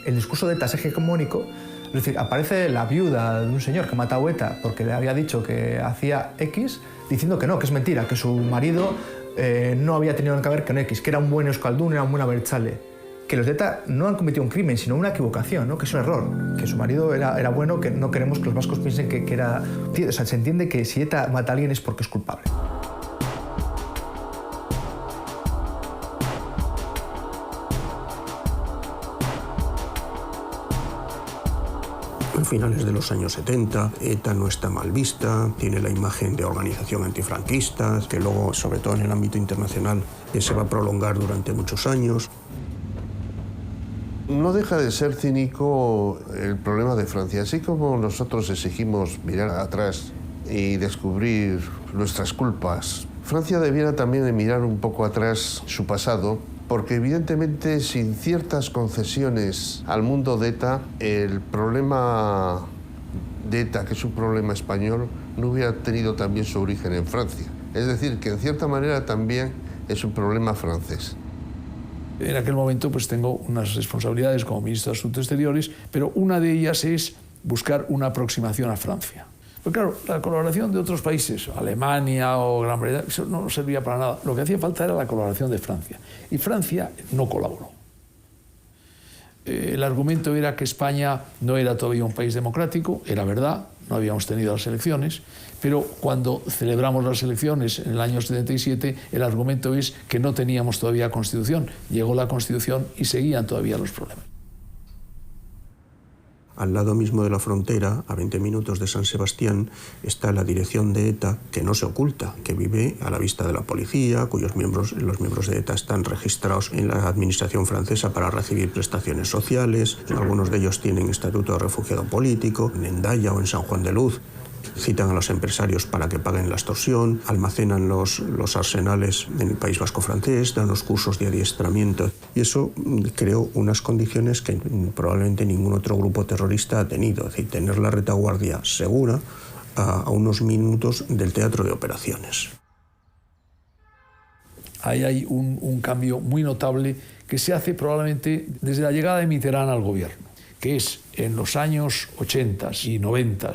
el discurso de ETA es hegemónico, es decir, aparece la viuda de un señor que mató a ETA porque le había dicho que hacía X, diciendo que no, que es mentira, que su marido no había tenido nada que ver con X, que era un buen euskaldún, era un buen abertzale. Que los de ETA no han cometido un crimen, sino una equivocación, ¿no? Que es un error, que su marido era bueno, que no queremos que los vascos piensen que era... O sea, se entiende que si ETA mata a alguien es porque es culpable. A finales de los años 70, ETA no está mal vista, tiene la imagen de organización antifranquista, que luego, sobre todo en el ámbito internacional, se va a prolongar durante muchos años. No deja de ser cínico el problema de Francia. Así como nosotros exigimos mirar atrás y descubrir nuestras culpas, Francia debiera también de mirar un poco atrás su pasado, porque evidentemente sin ciertas concesiones al mundo de ETA, el problema de ETA, que es un problema español, no hubiera tenido también su origen en Francia. Es decir, que en cierta manera también es un problema francés. En aquel momento pues tengo unas responsabilidades como ministro de Asuntos Exteriores, pero una de ellas es buscar una aproximación a Francia. Porque claro, la colaboración de otros países, Alemania o Gran Bretaña, eso no servía para nada. Lo que hacía falta era la colaboración de Francia. Y Francia no colaboró. El argumento era que España no era todavía un país democrático, era verdad, no habíamos tenido las elecciones, pero cuando celebramos las elecciones en el año 77, el argumento es que no teníamos todavía Constitución. Llegó la Constitución y seguían todavía los problemas. Al lado mismo de la frontera, a 20 minutos de San Sebastián, está la dirección de ETA, que no se oculta, que vive a la vista de la policía, los miembros de ETA están registrados en la administración francesa para recibir prestaciones sociales. Algunos de ellos tienen estatuto de refugiado político, en Hendaya o en San Juan de Luz. Citan a los empresarios para que paguen la extorsión, almacenan los arsenales en el País Vasco francés, dan los cursos de adiestramiento. Y eso creó unas condiciones que probablemente ningún otro grupo terrorista ha tenido. Es decir, tener la retaguardia segura a unos minutos del teatro de operaciones. Ahí hay un cambio muy notable que se hace probablemente desde la llegada de Mitterrand al gobierno, que es en los años 80 y 90.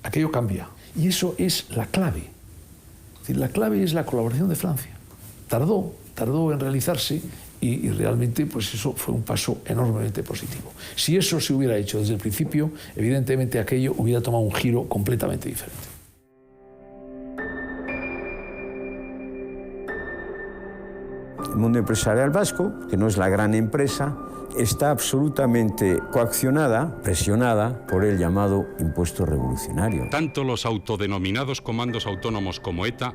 Aquello cambia. Y eso es la clave. Es decir, la clave es la colaboración de Francia. Tardó en realizarse y realmente pues eso fue un paso enormemente positivo. Si eso se hubiera hecho desde el principio, evidentemente aquello hubiera tomado un giro completamente diferente. El mundo empresarial vasco, que no es la gran empresa, está absolutamente coaccionada, presionada por el llamado impuesto revolucionario. Tanto los autodenominados comandos autónomos como ETA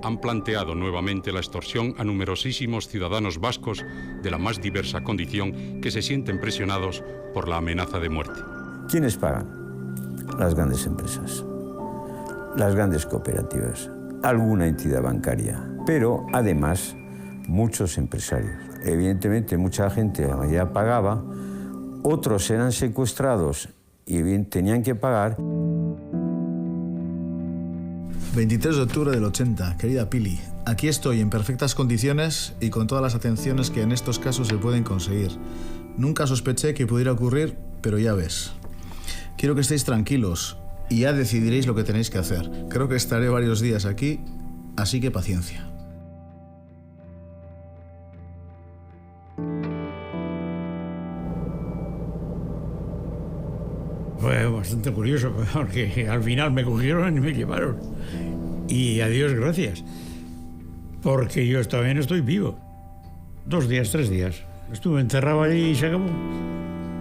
han planteado nuevamente la extorsión a numerosísimos ciudadanos vascos de la más diversa condición que se sienten presionados por la amenaza de muerte. ¿Quiénes pagan? Las grandes empresas, las grandes cooperativas, alguna entidad bancaria, pero además muchos empresarios. Evidentemente mucha gente ya pagaba, otros eran secuestrados y tenían que pagar. 23 de octubre del 80, querida Pili, aquí estoy en perfectas condiciones y con todas las atenciones que en estos casos se pueden conseguir. Nunca sospeché que pudiera ocurrir, pero ya ves. Quiero que estéis tranquilos y ya decidiréis lo que tenéis que hacer. Creo que estaré varios días aquí, así que paciencia. Fue bastante curioso, porque al final me cogieron y me llevaron. Y a Dios gracias, porque yo todavía no estoy vivo. 2 días, 3 días. Estuve encerrado allí y se acabó.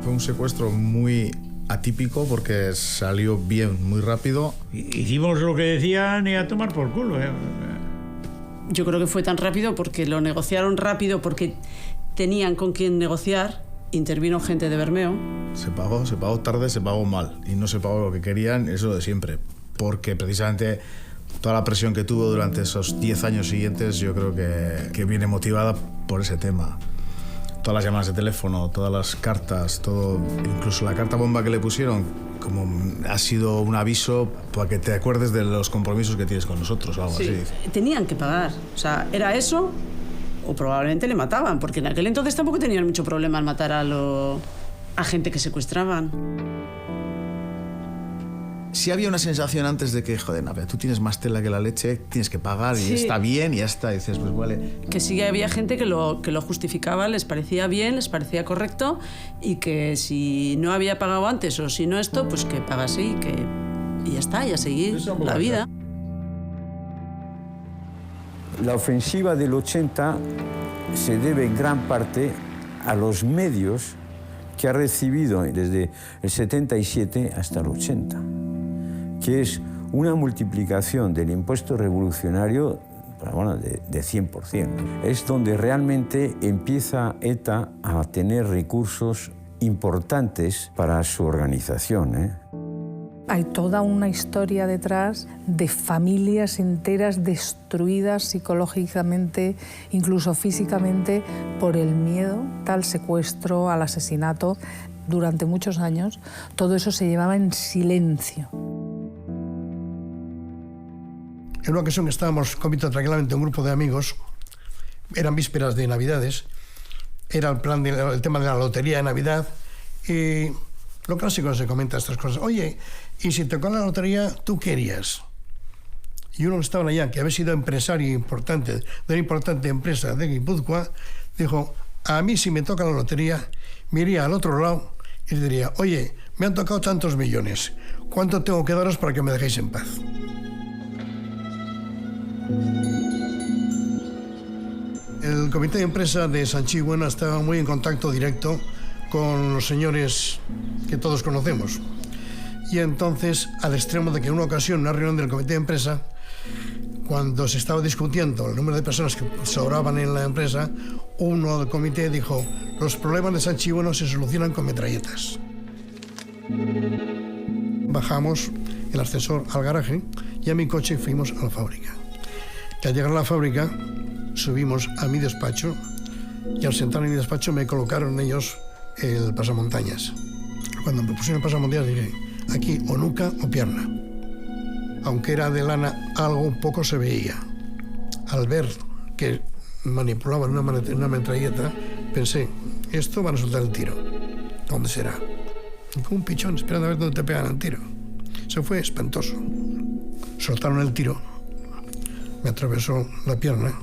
Fue un secuestro muy atípico porque salió bien, muy rápido. Hicimos lo que decían y a tomar por culo. Yo creo que fue tan rápido porque lo negociaron rápido, porque tenían con quién negociar. Intervino gente de Bermeo. Se pagó tarde, se pagó mal. Y no se pagó lo que querían, eso de siempre. Porque precisamente toda la presión que tuvo durante esos 10 años siguientes yo creo que viene motivada por ese tema. Todas las llamadas de teléfono, todas las cartas, todo, incluso la carta bomba que le pusieron, como ha sido un aviso para que te acuerdes de los compromisos que tienes con nosotros o algo así. Tenían que pagar. O sea, era eso o probablemente le mataban, porque en aquel entonces tampoco tenían mucho problema en matar a gente que secuestraban. Sí había una sensación antes de que, joder, tú tienes más tela que la leche, tienes que pagar y está bien y ya está. Y dices, pues vale. Que sí había gente que lo justificaba, les parecía bien, les parecía correcto y que si no había pagado antes o si no esto, pues que pagase y ya está, y a seguir la vida. La ofensiva del 80 se debe en gran parte a los medios que ha recibido desde el 77 hasta el 80, que es una multiplicación del impuesto revolucionario de 100%. Es donde realmente empieza ETA a tener recursos importantes para su organización. Hay toda una historia detrás de familias enteras destruidas psicológicamente, incluso físicamente, por el miedo al secuestro, al asesinato. Durante muchos años, todo eso se llevaba en silencio. En una ocasión estábamos comiendo tranquilamente un grupo de amigos, eran vísperas de Navidades, era el tema de la lotería de Navidad, y lo clásico se comenta estas cosas. Oye, y si te tocó la lotería, ¿tú qué harías? Y uno que estaba allá, que había sido empresario importante, de una importante empresa de Guipúzcoa, dijo, a mí si me toca la lotería, me iría al otro lado y le diría, oye, me han tocado tantos millones, ¿cuánto tengo que daros para que me dejéis en paz? El comité de empresa de Sanchigüeno estaba muy en contacto directo con los señores que todos conocemos. Y entonces, al extremo de que en una ocasión, en una reunión del comité de empresa, cuando se estaba discutiendo el número de personas que sobraban en la empresa, uno del comité dijo, los problemas de Sanchigüeno se solucionan con metralletas. Bajamos el ascensor al garaje y a mi coche fuimos a la fábrica. Y al llegar a la fábrica, subimos a mi despacho y al sentar en mi despacho me colocaron ellos el pasamontañas. Cuando me pusieron el pasamontañas dije, aquí o nuca o pierna. Aunque era de lana, algo un poco se veía. Al ver que manipulaban una metralleta, pensé, esto van a soltar el tiro. ¿Dónde será? Y como un pichón, esperando a ver dónde te pegan el tiro. Eso fue espantoso. Soltaron el tiro, me atravesó la pierna,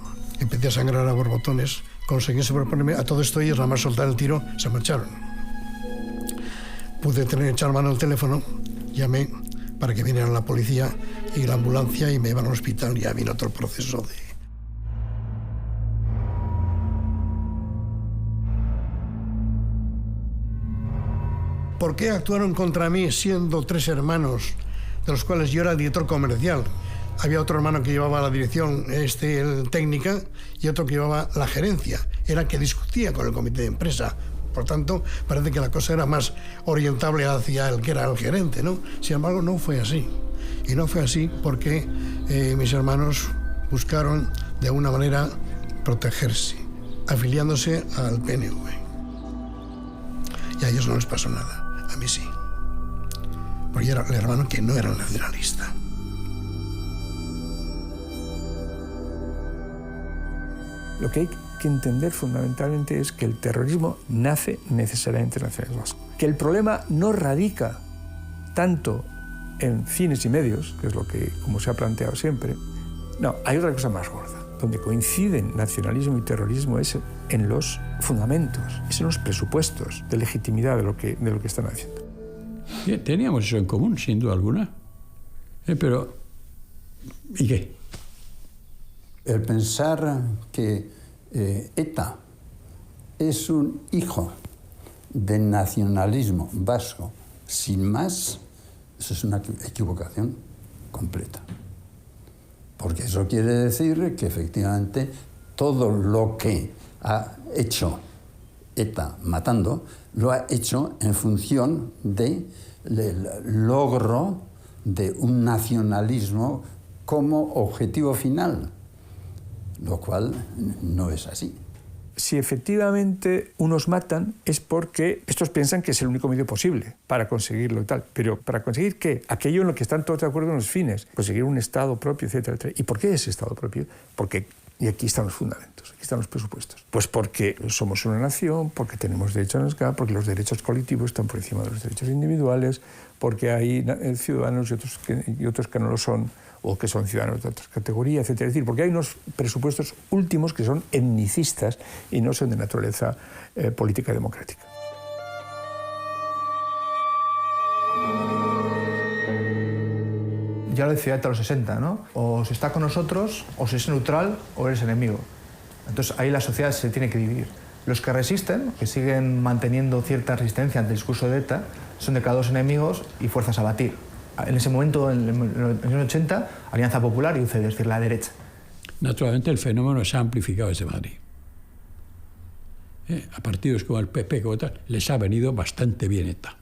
empecé a sangrar a borbotones, conseguí sobreponerme a todo esto y nada más soltar el tiro, se marcharon. Pude echar mano al teléfono, llamé para que vinieran la policía y la ambulancia y me iban al hospital y ya vino otro proceso de... ¿Por qué actuaron contra mí siendo 3 hermanos, de los cuales yo era el director comercial? Había otro hermano que llevaba la dirección técnica y otro que llevaba la gerencia. Era el que discutía con el comité de empresa. Por tanto, parece que la cosa era más orientable hacia el que era el gerente, ¿no? Sin embargo, no fue así. Y no fue así porque mis hermanos buscaron de alguna manera protegerse, afiliándose al PNV. Y a ellos no les pasó nada. A mí sí. Porque yo era el hermano que no era nacionalista. Lo que hay que entender fundamentalmente es que el terrorismo nace necesariamente en la nacionalidad vasca. Que el problema no radica tanto en fines y medios, que es lo que, como se ha planteado siempre. No, hay otra cosa más gorda. Donde coinciden nacionalismo y terrorismo es en los fundamentos, es en los presupuestos de legitimidad de lo que están haciendo. Bien, teníamos eso en común, sin duda alguna. Pero, ¿y qué? El pensar que ETA es un hijo del nacionalismo vasco sin más, eso es una equivocación completa. Porque eso quiere decir que efectivamente todo lo que ha hecho ETA matando, lo ha hecho en función del logro de un nacionalismo como objetivo final, lo cual no es así. Si efectivamente unos matan es porque estos piensan que es el único medio posible para conseguirlo y tal. Pero ¿para conseguir qué? Aquello en lo que están todos de acuerdo en los fines. Conseguir un Estado propio, etcétera, etcétera. ¿Y por qué ese Estado propio? Porque, y aquí están los fundamentos, aquí están los presupuestos. Pues porque somos una nación, porque tenemos derecho a nosotros, porque los derechos colectivos están por encima de los derechos individuales, porque hay ciudadanos y otros que no lo son, o que son ciudadanos de otras categorías, etc. Es decir, porque hay unos presupuestos últimos que son etnicistas y no son de naturaleza política democrática. Ya lo decía ETA a los 60, ¿no? O se está con nosotros, o se es neutral, o eres enemigo. Entonces ahí la sociedad se tiene que dividir. Los que resisten, que siguen manteniendo cierta resistencia ante el discurso de ETA, son declarados enemigos y fuerzas a batir. En ese momento, en los 80, Alianza Popular y UCD, es decir, la derecha. Naturalmente el fenómeno se ha amplificado desde Madrid. A partidos como el PP, como tal, les ha venido bastante bien ETA.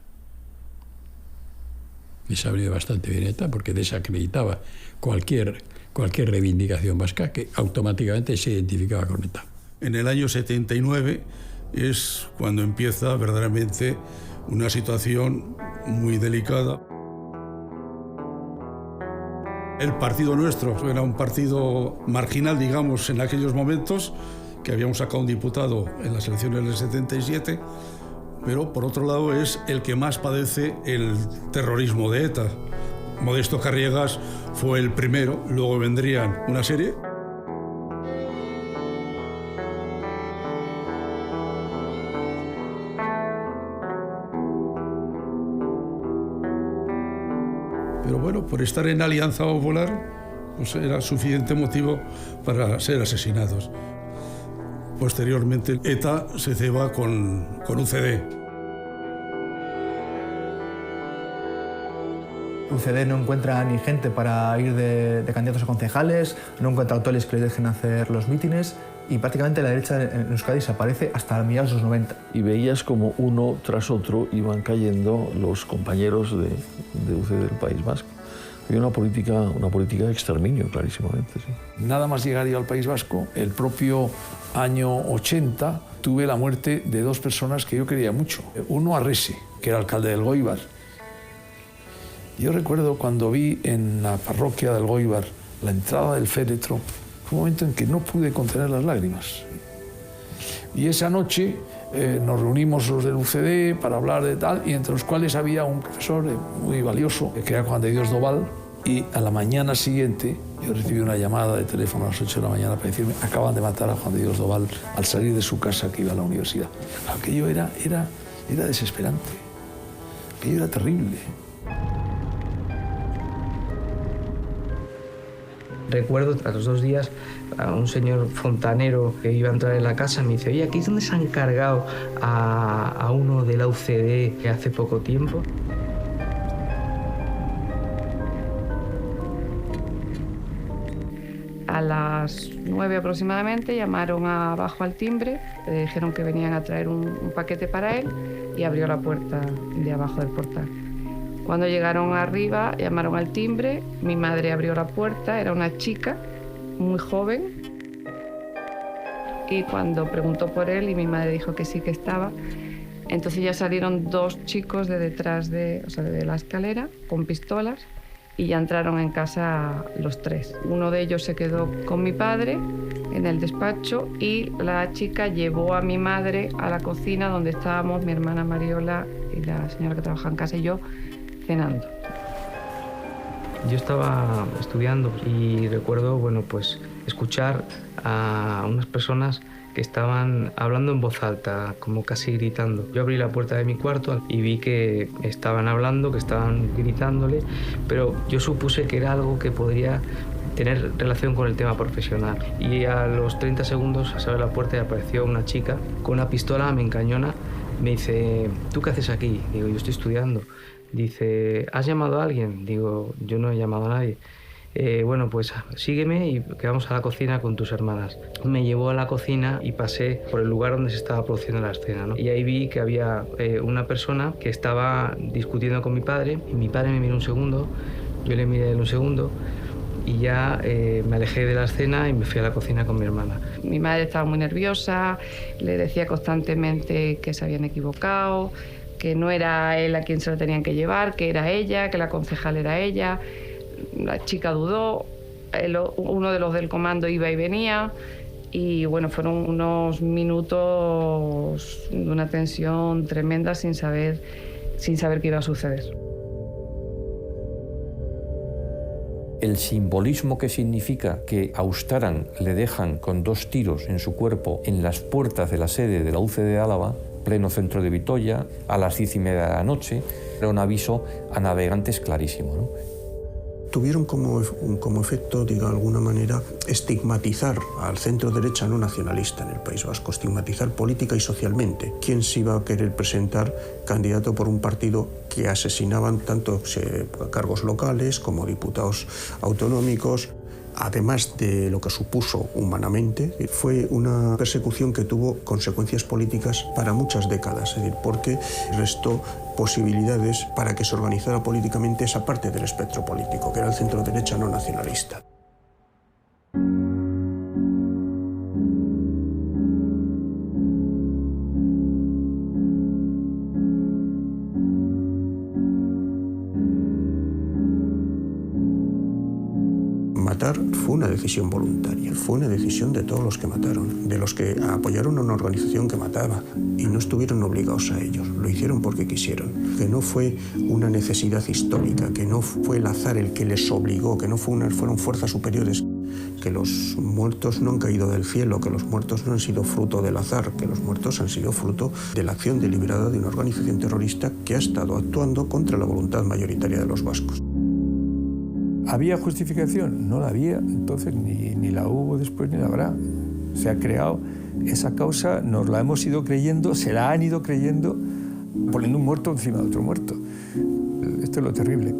Les ha venido bastante bien ETA porque desacreditaba cualquier reivindicación vasca que automáticamente se identificaba con ETA. En el año 79 es cuando empieza verdaderamente una situación muy delicada. El partido nuestro era un partido marginal, digamos, en aquellos momentos, que habíamos sacado un diputado en las elecciones del 77, pero por otro lado es el que más padece el terrorismo de ETA. Modesto Carriegas fue el primero, luego vendrían una serie. Pero bueno, por estar en Alianza Popular, pues era suficiente motivo para ser asesinados. Posteriormente, ETA se ceba con UCD. UCD no encuentra ni gente para ir de candidatos a concejales, no encuentra autores que les dejen hacer los mítines y prácticamente la derecha en Euskadi desaparece hasta mediados de los 90. Y veías como uno tras otro iban cayendo los compañeros de UCD del País Vasco. Había una política de exterminio, clarísimamente. Sí. Nada más llegar yo al País Vasco, el propio año 80, tuve la muerte de dos personas que yo quería mucho. Uno, Arrese, que era alcalde del Goibar. Yo recuerdo cuando vi en la parroquia del Goibar la entrada del féretro, fue un momento en que no pude contener las lágrimas. Y esa noche nos reunimos los del UCD para hablar de tal, y entre los cuales había un profesor muy valioso, que era Juan de Dios Doval, y a la mañana siguiente yo recibí una llamada de teléfono a las 8 de la mañana para decirme acaban de matar a Juan de Dios Doval al salir de su casa que iba a la universidad. Aquello era desesperante, aquello era terrible. Recuerdo a los 2 días a un señor fontanero que iba a entrar en la casa, me dice, oye, aquí es donde se han cargado a uno de la UCD que hace poco tiempo. A las 9 aproximadamente llamaron abajo al timbre, le dijeron que venían a traer un paquete para él y abrió la puerta de abajo del portal. Cuando llegaron arriba, llamaron al timbre, mi madre abrió la puerta, era una chica muy joven, y cuando preguntó por él y mi madre dijo que sí que estaba, entonces ya salieron 2 chicos de detrás de la escalera con pistolas y ya entraron en casa los 3. Uno de ellos se quedó con mi padre en el despacho y la chica llevó a mi madre a la cocina donde estábamos mi hermana Mariola y la señora que trabaja en casa y yo cenando. Yo estaba estudiando y recuerdo, pues escuchar a unas personas que estaban hablando en voz alta, como casi gritando. Yo abrí la puerta de mi cuarto y vi que estaban hablando, que estaban gritándole, pero yo supuse que era algo que podría tener relación con el tema profesional. Y a los 30 segundos se abrió la puerta y apareció una chica con una pistola, me encañona, me dice, ¿tú qué haces aquí? Digo, yo estoy estudiando. Dice, ¿has llamado a alguien? Digo, yo no he llamado a nadie. Pues sígueme y que vamos a la cocina con tus hermanas. Me llevó a la cocina y pasé por el lugar donde se estaba produciendo la escena, ¿no? Y ahí vi que había una persona que estaba discutiendo con mi padre, y mi padre me miró un segundo, yo le miré un segundo, y ya me alejé de la escena y me fui a la cocina con mi hermana. Mi madre estaba muy nerviosa, le decía constantemente que se habían equivocado, que no era él a quien se lo tenían que llevar, que era ella, que la concejal era ella. La chica dudó, uno de los del comando iba y venía y fueron unos minutos de una tensión tremenda sin saber qué iba a suceder. El simbolismo que significa que a Ustaran le dejan con 2 tiros en su cuerpo en las puertas de la sede de la UCD de Álava, pleno centro de Vitoria, a las 10:30 de la noche, era un aviso a navegantes clarísimo, ¿no? Tuvieron como efecto, de alguna manera, estigmatizar al centro derecha no nacionalista en el País Vasco, estigmatizar política y socialmente. ¿Quién se iba a querer presentar candidato por un partido que asesinaban tanto cargos locales como diputados autonómicos? Además de lo que supuso humanamente, fue una persecución que tuvo consecuencias políticas para muchas décadas, es decir, porque restó posibilidades para que se organizara políticamente esa parte del espectro político, que era el centro derecha no nacionalista. matar fue una decisión voluntaria, fue una decisión de todos los que mataron, de los que apoyaron a una organización que mataba y no estuvieron obligados a ellos, lo hicieron porque quisieron, que no fue una necesidad histórica, que no fue el azar el que les obligó, que no fueron fuerzas superiores, que los muertos no han caído del cielo, que los muertos no han sido fruto del azar, que los muertos han sido fruto de la acción deliberada de una organización terrorista que ha estado actuando contra la voluntad mayoritaria de los vascos. ¿Había justificación? No la había, entonces ni la hubo después ni la habrá. Se ha creado esa causa, nos la hemos ido creyendo, se la han ido creyendo, poniendo un muerto encima de otro muerto. Esto es lo terrible.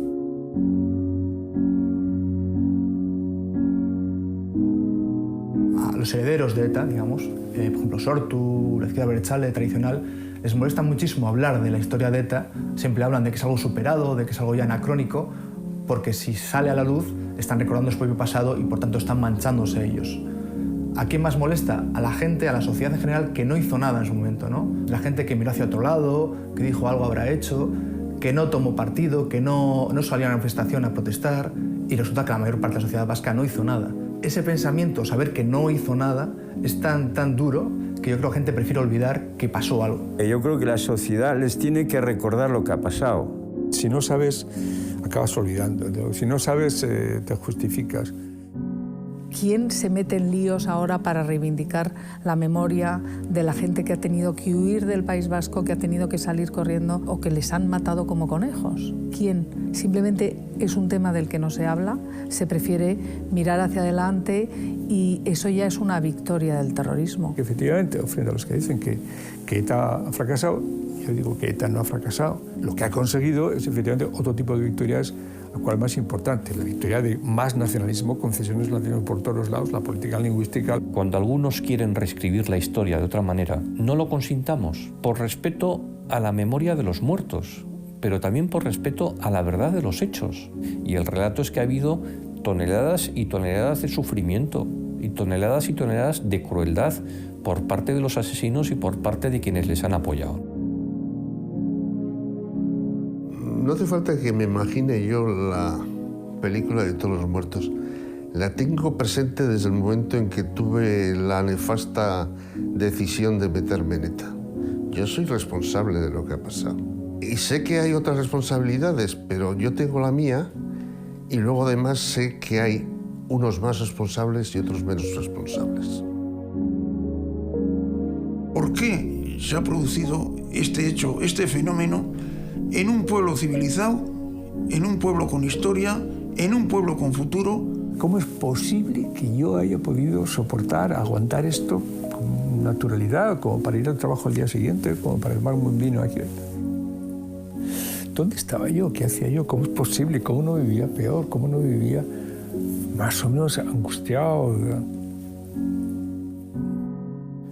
A los herederos de ETA, digamos, por ejemplo Sortu, la izquierda abertzale tradicional, les molesta muchísimo hablar de la historia de ETA, siempre hablan de que es algo superado, de que es algo ya anacrónico, porque si sale a la luz están recordando su propio pasado y por tanto están manchándose ellos. ¿A quién más molesta? A la gente, a la sociedad en general que no hizo nada en su momento, ¿no? La gente que miró hacia otro lado, que dijo algo habrá hecho, que no tomó partido, que no salió a la manifestación a protestar y resulta que la mayor parte de la sociedad vasca no hizo nada. Ese pensamiento, saber que no hizo nada, es tan duro que yo creo que la gente prefiere olvidar que pasó algo. Yo creo que la sociedad les tiene que recordar lo que ha pasado. Si no sabes, acabas olvidando. Si no sabes, te justificas. ¿Quién se mete en líos ahora para reivindicar la memoria de la gente que ha tenido que huir del País Vasco, que ha tenido que salir corriendo o que les han matado como conejos? ¿Quién? Simplemente es un tema del que no se habla, se prefiere mirar hacia adelante y eso ya es una victoria del terrorismo. Efectivamente, frente a los que dicen que ETA ha fracasado, yo digo que ETA no ha fracasado. Lo que ha conseguido es efectivamente otro tipo de victorias, la cual más importante, la victoria de más nacionalismo, concesiones nacionales por todos los lados, la política lingüística. Cuando algunos quieren reescribir la historia de otra manera, no lo consintamos, por respeto a la memoria de los muertos, pero también por respeto a la verdad de los hechos. Y el relato es que ha habido toneladas y toneladas de sufrimiento, y toneladas de crueldad por parte de los asesinos y por parte de quienes les han apoyado. No hace falta que me imagine yo la película de Todos los Muertos. La tengo presente desde el momento en que tuve la nefasta decisión de meterme en ETA. Yo soy responsable de lo que ha pasado. Y sé que hay otras responsabilidades, pero yo tengo la mía y luego además sé que hay unos más responsables y otros menos responsables. ¿Por qué se ha producido este hecho, este fenómeno, en un pueblo civilizado, en un pueblo con historia, en un pueblo con futuro? ¿Cómo es posible que yo haya podido soportar, aguantar esto con naturalidad, como para ir al trabajo al día siguiente, como para tomar un vino aquí? ¿Dónde estaba yo? ¿Qué hacía yo? ¿Cómo es posible? ¿Cómo no vivía peor? ¿Cómo no vivía más o menos angustiado?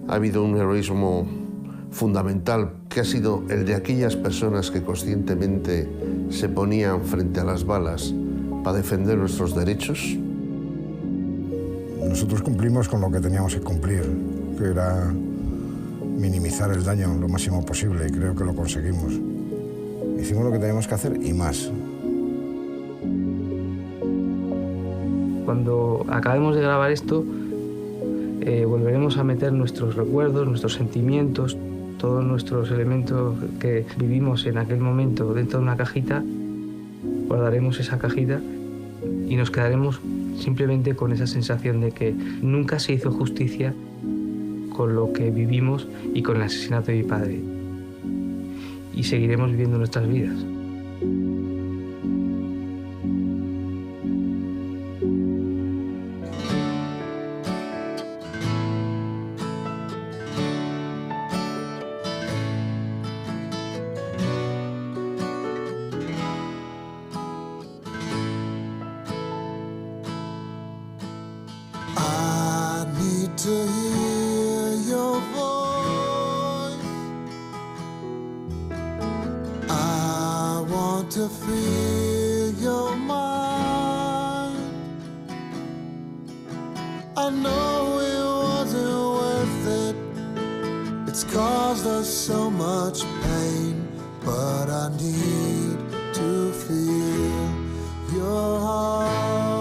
Ha habido un heroísmo fundamental que ha sido el de aquellas personas que conscientemente se ponían frente a las balas para defender nuestros derechos. Nosotros cumplimos con lo que teníamos que cumplir, que era minimizar el daño lo máximo posible, y creo que lo conseguimos. Hicimos lo que teníamos que hacer y más. Cuando acabemos de grabar esto, volveremos a meter nuestros recuerdos, nuestros sentimientos, todos nuestros elementos que vivimos en aquel momento dentro de una cajita, guardaremos esa cajita y nos quedaremos simplemente con esa sensación de que nunca se hizo justicia con lo que vivimos y con el asesinato de mi padre. Y seguiremos viviendo nuestras vidas. To hear your voice, I want to feel your mind. I know it wasn't worth it, it's caused us so much pain, but I need to feel your heart.